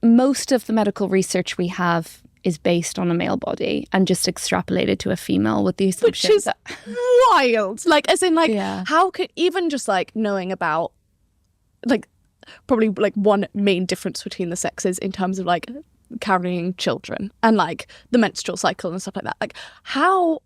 most of the medical research we have is based on a male body and just extrapolated to a female with the assumption which is wild. Like, as in, like, how could even just like knowing about like probably like one main difference between the sexes in terms of like carrying children and like the menstrual cycle and stuff like that. Like, how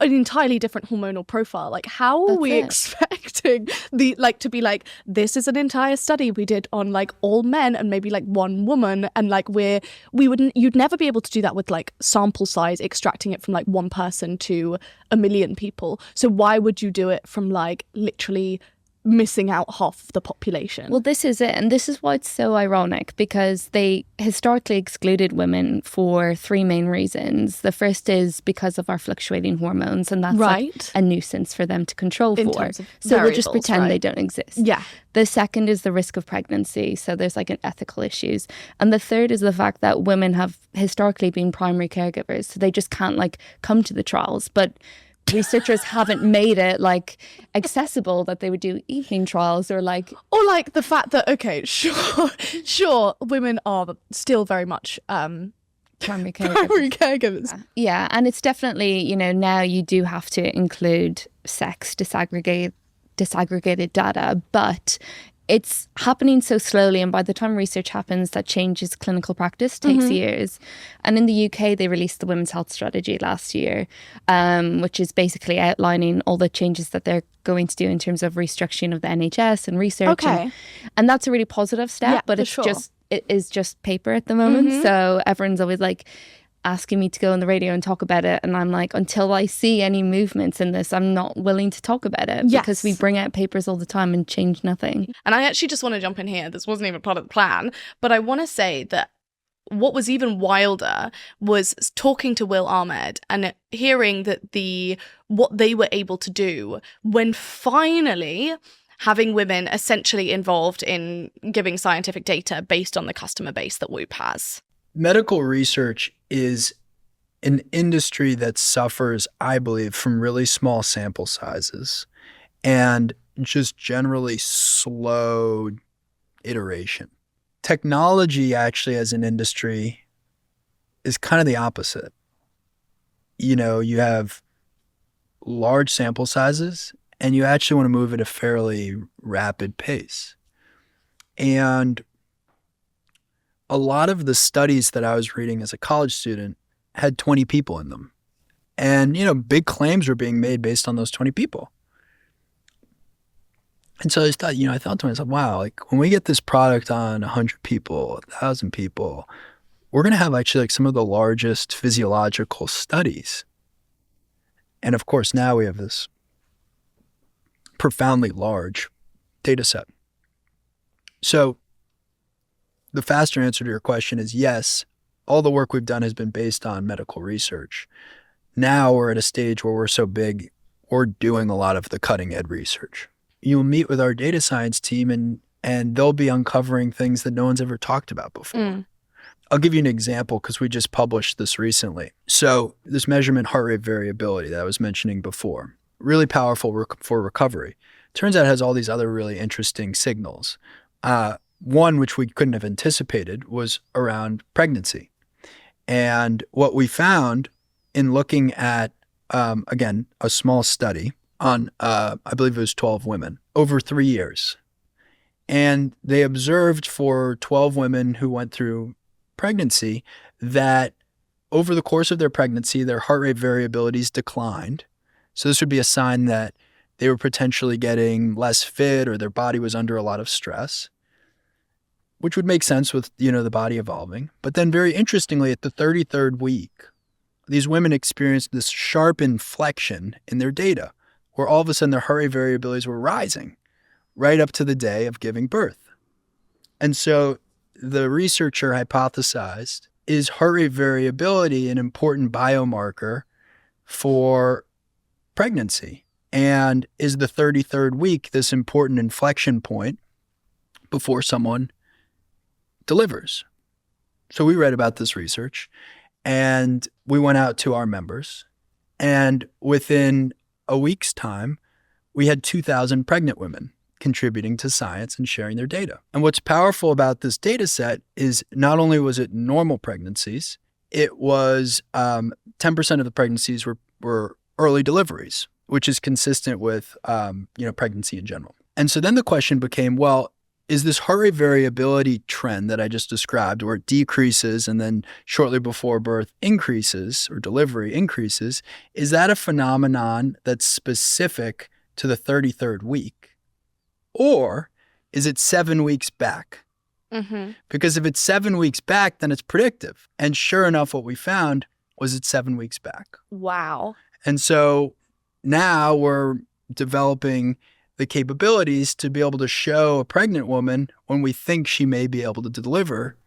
an entirely different hormonal profile. Like, how are we expecting the like to be like, this is an entire study we did on like all men and maybe like one woman, and like you'd never be able to do that with like sample size, extracting it from like one person to a million people. So why would you do it from like literally missing out half of the population? Well, this is it, and this is why it's so ironic, because they historically excluded women for three main reasons. The first is because of our fluctuating hormones, and that's like a nuisance for them to control for. So we'll just pretend they don't exist. Yeah. The second is the risk of pregnancy, so there's like an ethical issues. And the third is the fact that women have historically been primary caregivers, so they just can't like come to the trials. But researchers haven't made it like accessible that they would do evening trials or like the fact that sure women are still very much primary caregivers. Yeah, and it's definitely, you know, now you do have to include sex disaggregated data, but it's happening so slowly, and by the time research happens that changes clinical practice takes years. And in the UK they released the Women's Health Strategy last year, which is basically outlining all the changes that they're going to do in terms of restructuring of the NHS and research. And that's a really positive step, but it is just paper at the moment. So everyone's always like asking me to go on the radio and talk about it, and I'm like, until I see any movements in this, I'm not willing to talk about it, because we bring out papers all the time and change nothing. And I actually just want to jump in here. This wasn't even part of the plan, but I want to say that what was even wilder was talking to Will Ahmed and hearing that what they were able to do when finally having women essentially involved in giving scientific data based on the customer base that Whoop has. Medical research is an industry that suffers, I believe, from really small sample sizes and just generally slow iteration. Technology actually as an industry is kind of the opposite. You know, you have large sample sizes and you actually want to move at a fairly rapid pace. And a lot of the studies that I was reading as a college student had 20 people in them. And, you know, big claims were being made based on those 20 people. And so I thought to myself, wow, like when we get this product on 100 people, 1,000 people, we're going to have actually like some of the largest physiological studies. And of course, now we have this profoundly large data set. So the faster answer to your question is yes, all the work we've done has been based on medical research. Now we're at a stage where we're so big, we're doing a lot of the cutting edge research. You'll meet with our data science team and they'll be uncovering things that no one's ever talked about before. I'll give you an example because we just published this recently. So this measurement, heart rate variability that I was mentioning before, really powerful for recovery. Turns out it has all these other really interesting signals. One, which we couldn't have anticipated, was around pregnancy. And what we found in looking at, again, a small study on, I believe it was 12 women, over 3 years. And they observed for 12 women who went through pregnancy that over the course of their pregnancy, their heart rate variabilities declined. So this would be a sign that they were potentially getting less fit or their body was under a lot of stress, which would make sense with, you know, the body evolving. But then very interestingly, at the 33rd week, these women experienced this sharp inflection in their data where all of a sudden their heart rate variabilities were rising right up to the day of giving birth. And so the researcher hypothesized, is heart rate variability an important biomarker for pregnancy? And is the 33rd week this important inflection point before someone delivers? So we read about this research and we went out to our members, and within a week's time, we had 2,000 pregnant women contributing to science and sharing their data. And what's powerful about this data set is not only was it normal pregnancies, it was 10% of the pregnancies were early deliveries, which is consistent with pregnancy in general. And so then the question became, well, is this heart rate variability trend that I just described, where it decreases and then shortly before birth increases or delivery increases, is that a phenomenon that's specific to the 33rd week? Or is it 7 weeks back? Because if it's 7 weeks back, then it's predictive. And sure enough, what we found was it's 7 weeks back. Wow. And so now we're developing the capabilities to be able to show a pregnant woman when we think she may be able to deliver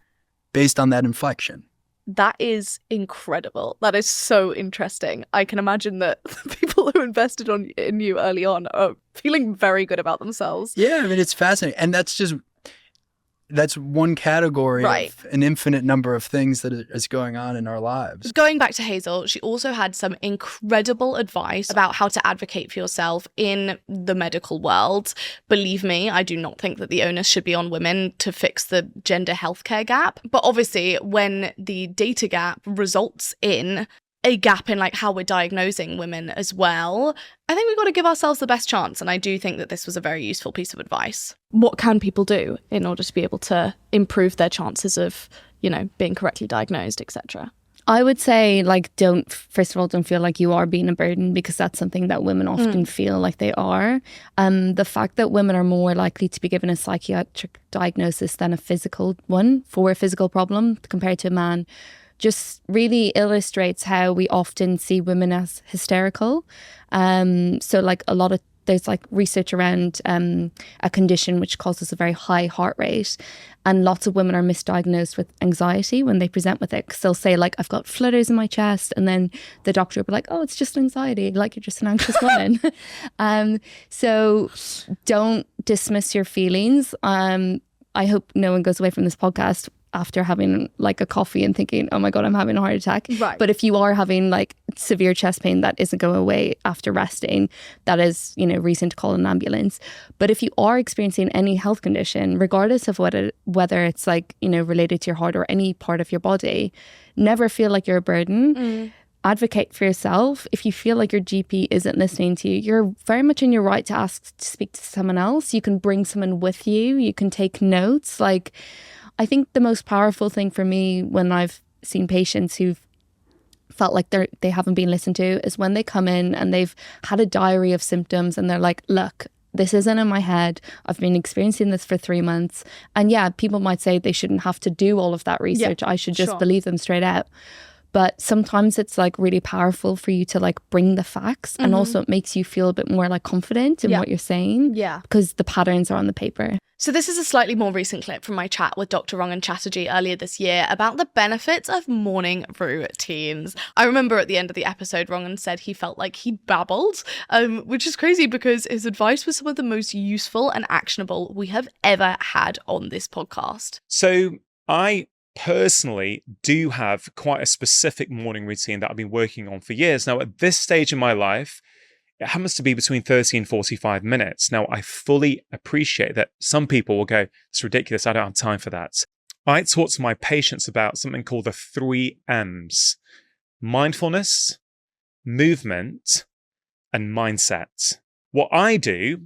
based on that inflection. That is incredible. That is so interesting. I can imagine that the people who invested in you early on are feeling very good about themselves. Yeah, I mean, it's fascinating. And that's one category of an infinite number of things that is going on in our lives. Going back to Hazel, she also had some incredible advice about how to advocate for yourself in the medical world. Believe me, I do not think that the onus should be on women to fix the gender healthcare gap. But obviously, when the data gap results in a gap in like how we're diagnosing women as well. I think we've got to give ourselves the best chance. And I do think that this was a very useful piece of advice. What can people do in order to be able to improve their chances of, you know, being correctly diagnosed, etc.? I would say, like, first of all, don't feel like you are being a burden, because that's something that women often feel like they are. The fact that women are more likely to be given a psychiatric diagnosis than a physical one for a physical problem compared to a man just really illustrates how we often see women as hysterical. So like there's like research around a condition which causes a very high heart rate, and lots of women are misdiagnosed with anxiety when they present with it, because they'll say like, I've got flutters in my chest, and then the doctor will be like, oh, it's just anxiety, like you're just an anxious woman. So don't dismiss your feelings. I hope no one goes away from this podcast after having like a coffee and thinking, oh my God, I'm having a heart attack. Right. But if you are having like severe chest pain that isn't going away after resting, that is, you know, reason to call an ambulance. But if you are experiencing any health condition, regardless of whether it's like, you know, related to your heart or any part of your body, never feel like you're a burden. Advocate for yourself. If you feel like your GP isn't listening to you, you're very much in your right to ask to speak to someone else. You can bring someone with you. You can take notes. Like, I think the most powerful thing for me when I've seen patients who've felt like they haven't been listened to is when they come in and they've had a diary of symptoms and they're like, look, this isn't in my head. I've been experiencing this for 3 months. And yeah, people might say they shouldn't have to do all of that research. I should just believe them straight out. But sometimes it's like really powerful for you to like bring the facts, and also it makes you feel a bit more like confident in what you're saying. Yeah. Because the patterns are on the paper. So this is a slightly more recent clip from my chat with Dr. Rangan Chaterjee earlier this year about the benefits of morning routines. I remember at the end of the episode, Rangan said he felt like he babbled, which is crazy because his advice was some of the most useful and actionable we have ever had on this podcast. So I personally do have quite a specific morning routine that I've been working on for years. Now, at this stage in my life, it happens to be between 30 and 45 minutes. Now, I fully appreciate that some people will go, it's ridiculous, I don't have time for that. I talk to my patients about something called the 3 M's: mindfulness, movement, and mindset. What I do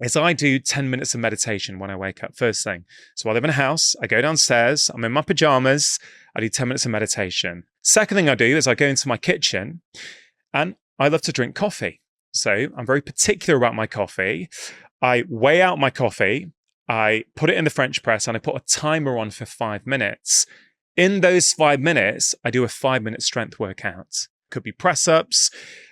is I do 10 minutes of meditation when I wake up first thing. So I live in a house, I go downstairs, I'm in my pajamas, I do 10 minutes of meditation. Second thing I do is I go into my kitchen and I love to drink coffee. So I'm very particular about my coffee. I weigh out my coffee, I put it in the French press, and I put a timer on for 5 minutes. In those 5 minutes, I do a 5-minute strength workout. Could be press-ups,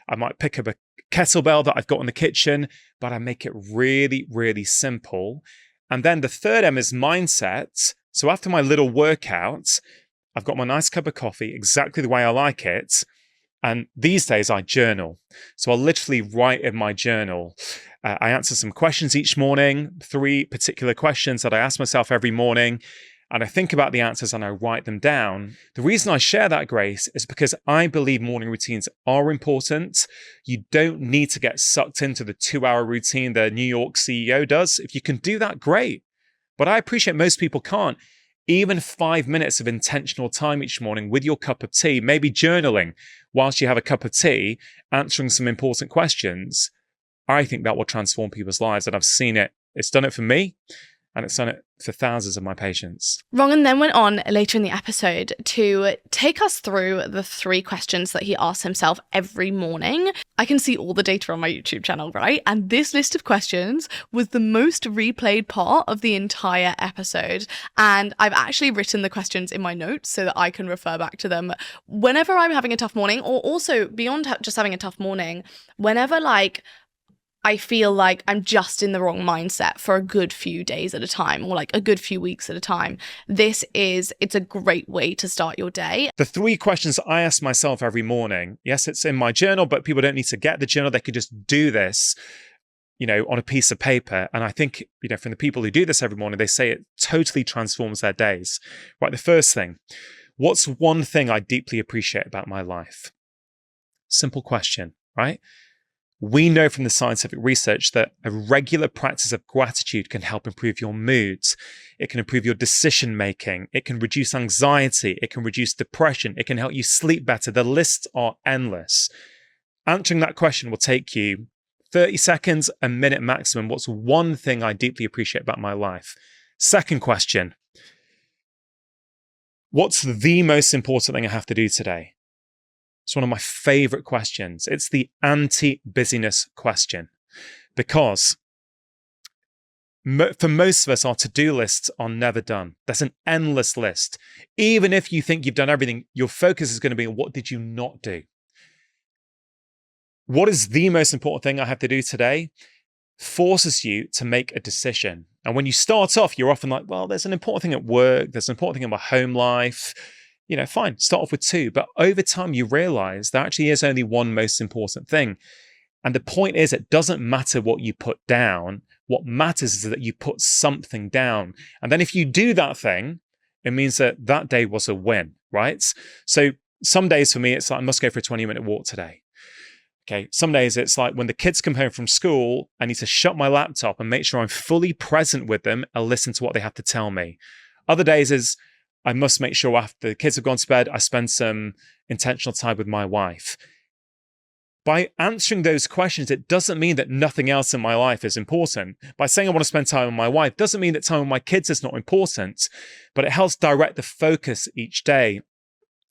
I might pick up a kettlebell that I've got in the kitchen, but I make it really, really simple. And then the third M is mindset. So after my little workout, I've got my nice cup of coffee, exactly the way I like it. And these days I journal. So I'll literally write in my journal. I answer some questions each morning, 3 particular questions that I ask myself every morning. And I think about the answers and I write them down. The reason I share that, Grace, is because I believe morning routines are important. You don't need to get sucked into the 2-hour routine the New York CEO does. If you can do that, great. But I appreciate most people can't. Even 5 minutes of intentional time each morning with your cup of tea, maybe journaling whilst you have a cup of tea, answering some important questions, I think that will transform people's lives. And I've seen it. It's done it for me. And it's done it for thousands of my patients. Rangan then went on later in the episode to take us through the 3 questions that he asks himself every morning. I can see all the data on my YouTube channel, right? And this list of questions was the most replayed part of the entire episode. And I've actually written the questions in my notes so that I can refer back to them whenever I'm having a tough morning, or also beyond just having a tough morning, whenever like I feel like I'm just in the wrong mindset for a good few days at a time, or like a good few weeks at a time. It's a great way to start your day. The 3 questions I ask myself every morning, yes, it's in my journal, but people don't need to get the journal. They could just do this, on a piece of paper. And I think, from the people who do this every morning, they say it totally transforms their days. Right, the first thing, what's one thing I deeply appreciate about my life? Simple question, right? We know from the scientific research that a regular practice of gratitude can help improve your moods. It can improve your decision making. It can reduce anxiety. It can reduce depression. It can help you sleep better. The lists are endless. Answering that question will take you 30 seconds, a minute maximum. What's one thing I deeply appreciate about my life? Second question. What's the most important thing I have to do today? It's one of my favorite questions. It's the anti-busyness question, because for most of us, our to-do lists are never done. That's an endless list. Even if you think you've done everything, your focus is going to be on what did you not do? What is the most important thing I have to do today? Forces you to make a decision. And when you start off, you're often like, well, there's an important thing at work. There's an important thing in my home life. Fine, start off with 2. But over time, you realize there actually is only one most important thing. And the point is, it doesn't matter what you put down. What matters is that you put something down. And then if you do that thing, it means that that day was a win, right? So some days for me, it's like, I must go for a 20-minute walk today. Okay, some days it's like when the kids come home from school, I need to shut my laptop and make sure I'm fully present with them and listen to what they have to tell me. Other days is I must make sure after the kids have gone to bed, I spend some intentional time with my wife. By answering those questions, it doesn't mean that nothing else in my life is important. By saying I want to spend time with my wife doesn't mean that time with my kids is not important, but it helps direct the focus each day.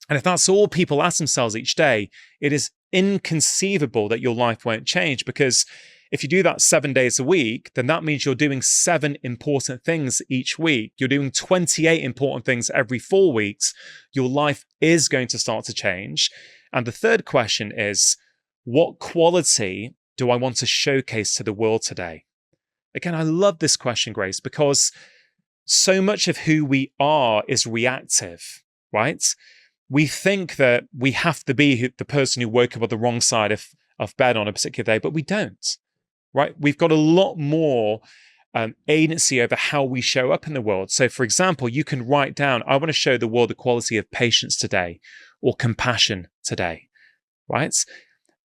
And if that's all people ask themselves each day, it is inconceivable that your life won't change, because if you do that 7 days a week, then that means you're doing 7 important things each week. You're doing 28 important things every 4 weeks. Your life is going to start to change. And the third question is, what quality do I want to showcase to the world today? Again, I love this question, Grace, because so much of who we are is reactive, right? We think that we have to be the person who woke up on the wrong side of bed on a particular day, but we don't. Right? We've got a lot more agency over how we show up in the world. So, for example, you can write down, I want to show the world the quality of patience today or compassion today, right?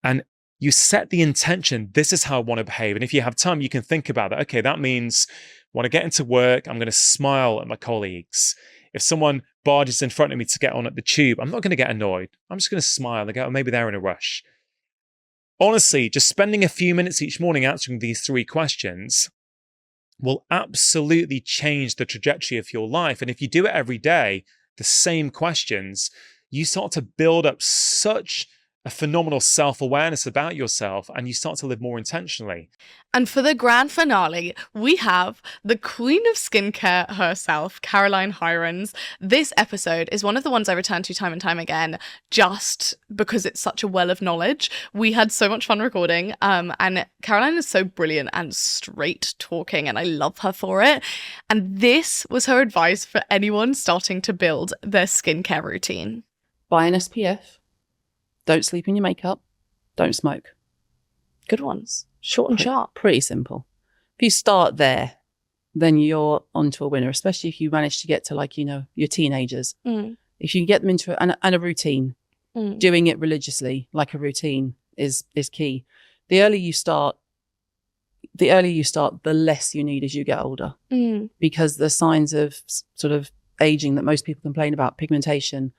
And you set the intention, this is how I want to behave. And if you have time, you can think about that. Okay, that means when I get into work, I'm going to smile at my colleagues. If someone barges in front of me to get on at the tube, I'm not going to get annoyed. I'm just going to smile and go, oh, maybe they're in a rush. Honestly, just spending a few minutes each morning answering these 3 questions will absolutely change the trajectory of your life. And if you do it every day, the same questions, you start to build up such a phenomenal self-awareness about yourself, and you start to live more intentionally. And for the grand finale, we have the queen of skincare herself, Caroline Hirons. This episode is one of the ones I return to time and time again, just because it's such a well of knowledge. We had so much fun recording, and Caroline is so brilliant and straight talking, and I love her for it. And this was her advice for anyone starting to build their skincare routine. Buy an SPF. Don't sleep in your makeup. Don't smoke. Good ones. Short and sharp. Pretty simple. If you start there, then you're onto a winner, especially if you manage to get to your teenagers. If you can get them into a routine, doing it religiously, like a routine is key. The earlier you start, the less you need as you get older. Because the signs of sort of aging that most people complain about, pigmentation,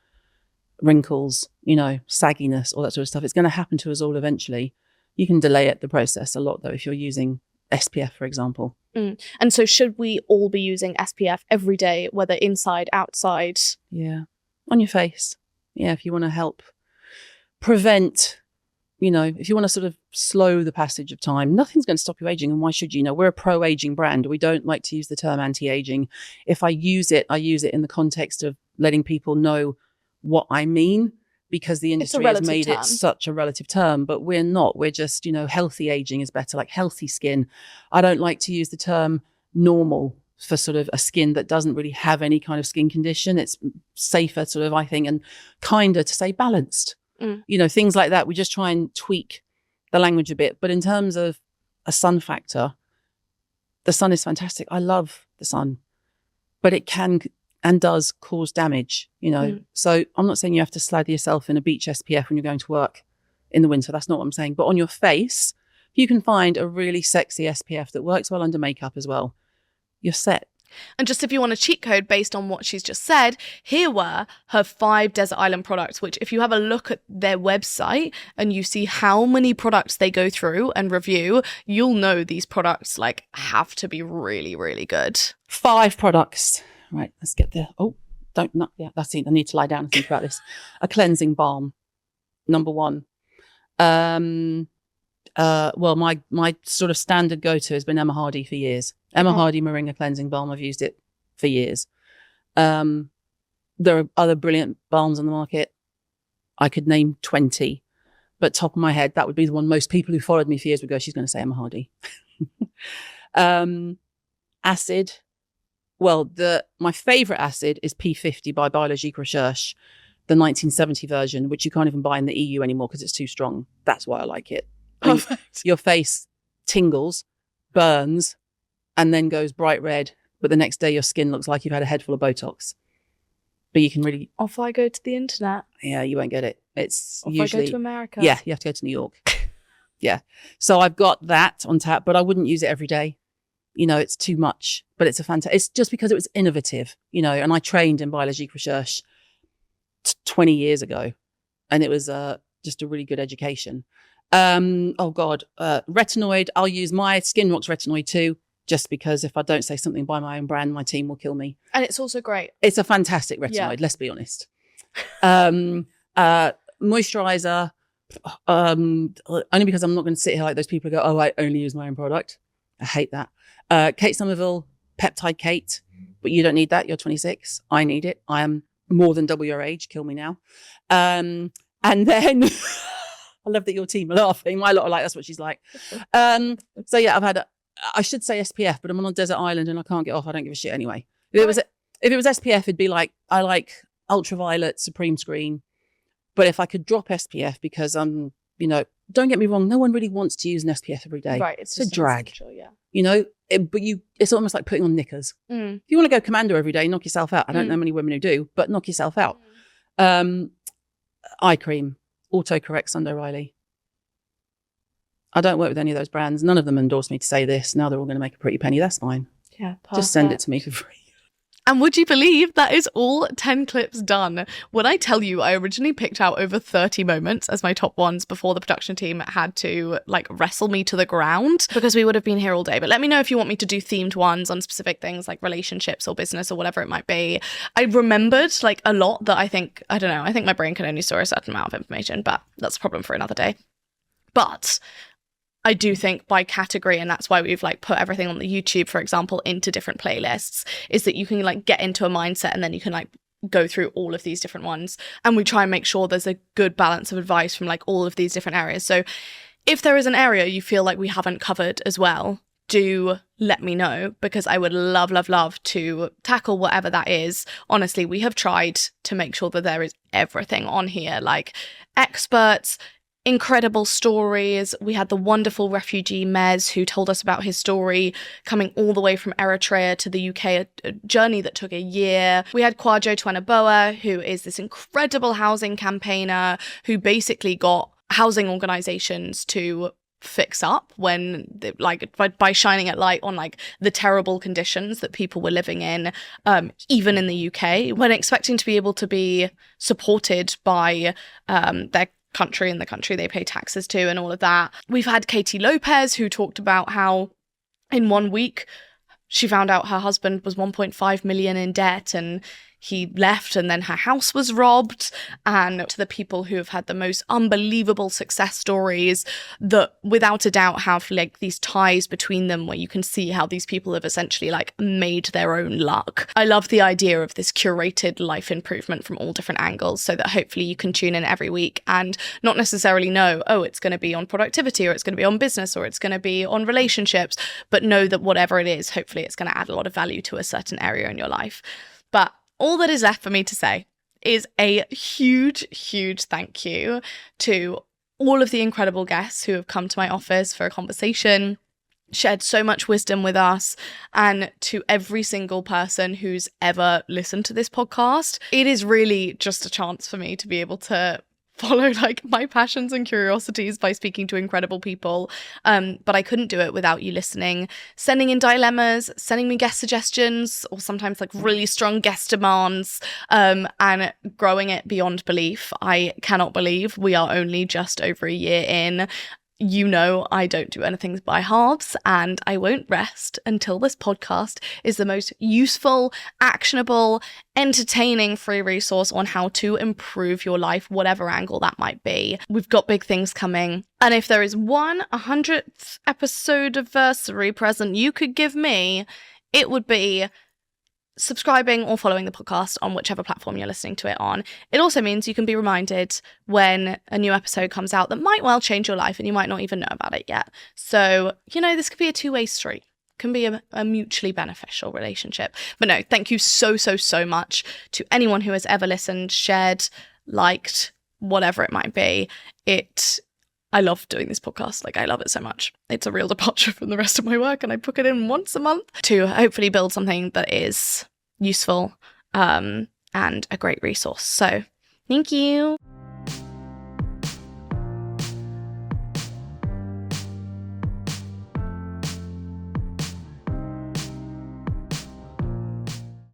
wrinkles, sagginess, all that sort of stuff, it's going to happen to us all eventually. You can delay the process a lot, though, if you're using SPF, for example. And so should we all be using SPF every day, whether inside, outside? Yeah. On your face. Yeah, if you want to help prevent, if you want to sort of slow the passage of time, nothing's going to stop you aging. And why should you? We're a pro-aging brand. We don't like to use the term anti-aging. If I use it in the context of letting people know what I mean, because the industry has made it such a relative term, but we're not. We're just, healthy aging is better, like healthy skin. I don't like to use the term normal for sort of a skin that doesn't really have any kind of skin condition. It's safer sort of, I think, and kinder to say balanced. Things like that. We just try and tweak the language a bit. But in terms of a sun factor, the sun is fantastic. I love the sun, but it can and does cause damage, So I'm not saying you have to slather yourself in a beach SPF when you're going to work in the winter. That's not what I'm saying. But on your face, you can find a really sexy SPF that works well under makeup as well, you're set. And just if you want a cheat code based on what she's just said, here were her 5 Desert Island products, which if you have a look at their website and you see how many products they go through and review, you'll know these products like have to be really, really good. 5 products. Right, let's get there. Oh, yeah, that's it. I need to lie down and think about this. A cleansing balm, number 1. Well, my sort of standard go-to has been Emma Hardy for years. Emma Hardy Moringa Cleansing Balm. I've used it for years. There are other brilliant balms on the market. I could name 20, but top of my head, that would be the one most people who followed me for years would go, she's going to say Emma Hardy. Acid. Well, my favorite acid is P50 by Biologique Recherche, the 1970 version, which you can't even buy in the EU anymore because it's too strong. That's why I like it. Your face tingles, burns, and then goes bright red, but the next day your skin looks like you've had a head full of Botox. But you can really... Off I go to the internet. Yeah, you won't get it. It's Off usually... I go to America. Yeah, you have to go to New York. Yeah. So I've got that on tap, but I wouldn't use it every day. You know, it's too much, but it's it's just because it was innovative, you know, and I trained in Biologique Recherche 20 years ago, and it was just a really good education. Retinoid. I'll use my Skinrock's retinoid too, just because if I don't say something by my own brand, my team will kill me. And it's also great. It's a fantastic retinoid, let's be honest. Moisturizer, only because I'm not going to sit here like those people who go, oh, I only use my own product. I hate that. Kate Somerville, Peptide Kate, but you don't need that. You're 26. I need it. I am more than double your age. Kill me now. And then... I love that your team are laughing. My lot are like, that's what she's like. So yeah, I should say SPF, but I'm on a desert island and I can't get off. I don't give a shit anyway. If it was SPF, it'd be like, I like ultraviolet, Supreme Screen. But if I could drop SPF because I'm, you know, don't get me wrong, no one really wants to use an SPF every day. Right. It's a drag. Yeah. You know, it's almost like putting on knickers. If you want to go commando every day, knock yourself out. I don't know many women who do, but knock yourself out. Eye cream. Autocorrect Sunday Riley. I don't work with any of those brands. None of them endorse me to say this. Now they're all going to make a pretty penny. That's fine. Yeah, perfect. Just send it to me for free. And would you believe that is all 10 clips done? When I tell you, I originally picked out over 30 moments as my top ones before the production team had to like wrestle me to the ground because we would have been here all day. But let me know if you want me to do themed ones on specific things like relationships or business or whatever it might be. I remembered like a lot that I think my brain can only store a certain amount of information, but that's a problem for another day. But I do think by category, and that's why we've like put everything on the YouTube, for example, into different playlists, is that you can like get into a mindset and then you can like go through all of these different ones. And we try and make sure there's a good balance of advice from like all of these different areas. So if there is an area you feel like we haven't covered as well, do let me know, because I would love, love, love to tackle whatever that is. Honestly, we have tried to make sure that there is everything on here, like experts, incredible stories. We had the wonderful refugee Mez who told us about his story coming all the way from Eritrea to the UK, a journey that took a year. We had Kwajo Tweneboa, who is this incredible housing campaigner who basically got housing organizations to fix up when by shining a light on like the terrible conditions that people were living in, even in the UK, when expecting to be able to be supported by their country and the country they pay taxes to and all of that. We've had Katie Lopez, who talked about how in 1 week she found out her husband was 1.5 million in debt and he left, and then her house was robbed. And to the people who have had the most unbelievable success stories that without a doubt have like these ties between them where you can see how these people have essentially like made their own luck. I love the idea of this curated life improvement from all different angles, so that hopefully you can tune in every week and not necessarily know, oh, it's going to be on productivity or it's going to be on business or it's going to be on relationships, but know that whatever it is, hopefully it's going to add a lot of value to a certain area in your life. But all that is left for me to say is a huge, huge thank you to all of the incredible guests who have come to my office for a conversation, shared so much wisdom with us, and to every single person who's ever listened to this podcast. It is really just a chance for me to be able to follow like my passions and curiosities by speaking to incredible people. But I couldn't do it without you listening, sending in dilemmas, sending me guest suggestions, or sometimes like really strong guest demands, and growing it beyond belief. I cannot believe we are only just over a year in. You know, I don't do anything by halves, and I won't rest until this podcast is the most useful, actionable, entertaining free resource on how to improve your life, whatever angle that might be. We've got big things coming. And if there is one 100th episode anniversary present you could give me, it would be subscribing or following the podcast on whichever platform you're listening to it on. It also means you can be reminded when a new episode comes out that might well change your life and you might not even know about it yet. So, you know, this could be a two-way street. Can be a mutually beneficial relationship. But no, thank you so much to anyone who has ever listened, shared, liked, whatever it might be. I love doing this podcast. Like, I love it so much. It's a real departure from the rest of my work, and I book it in once a month to hopefully build something that is useful and a great resource. So thank you.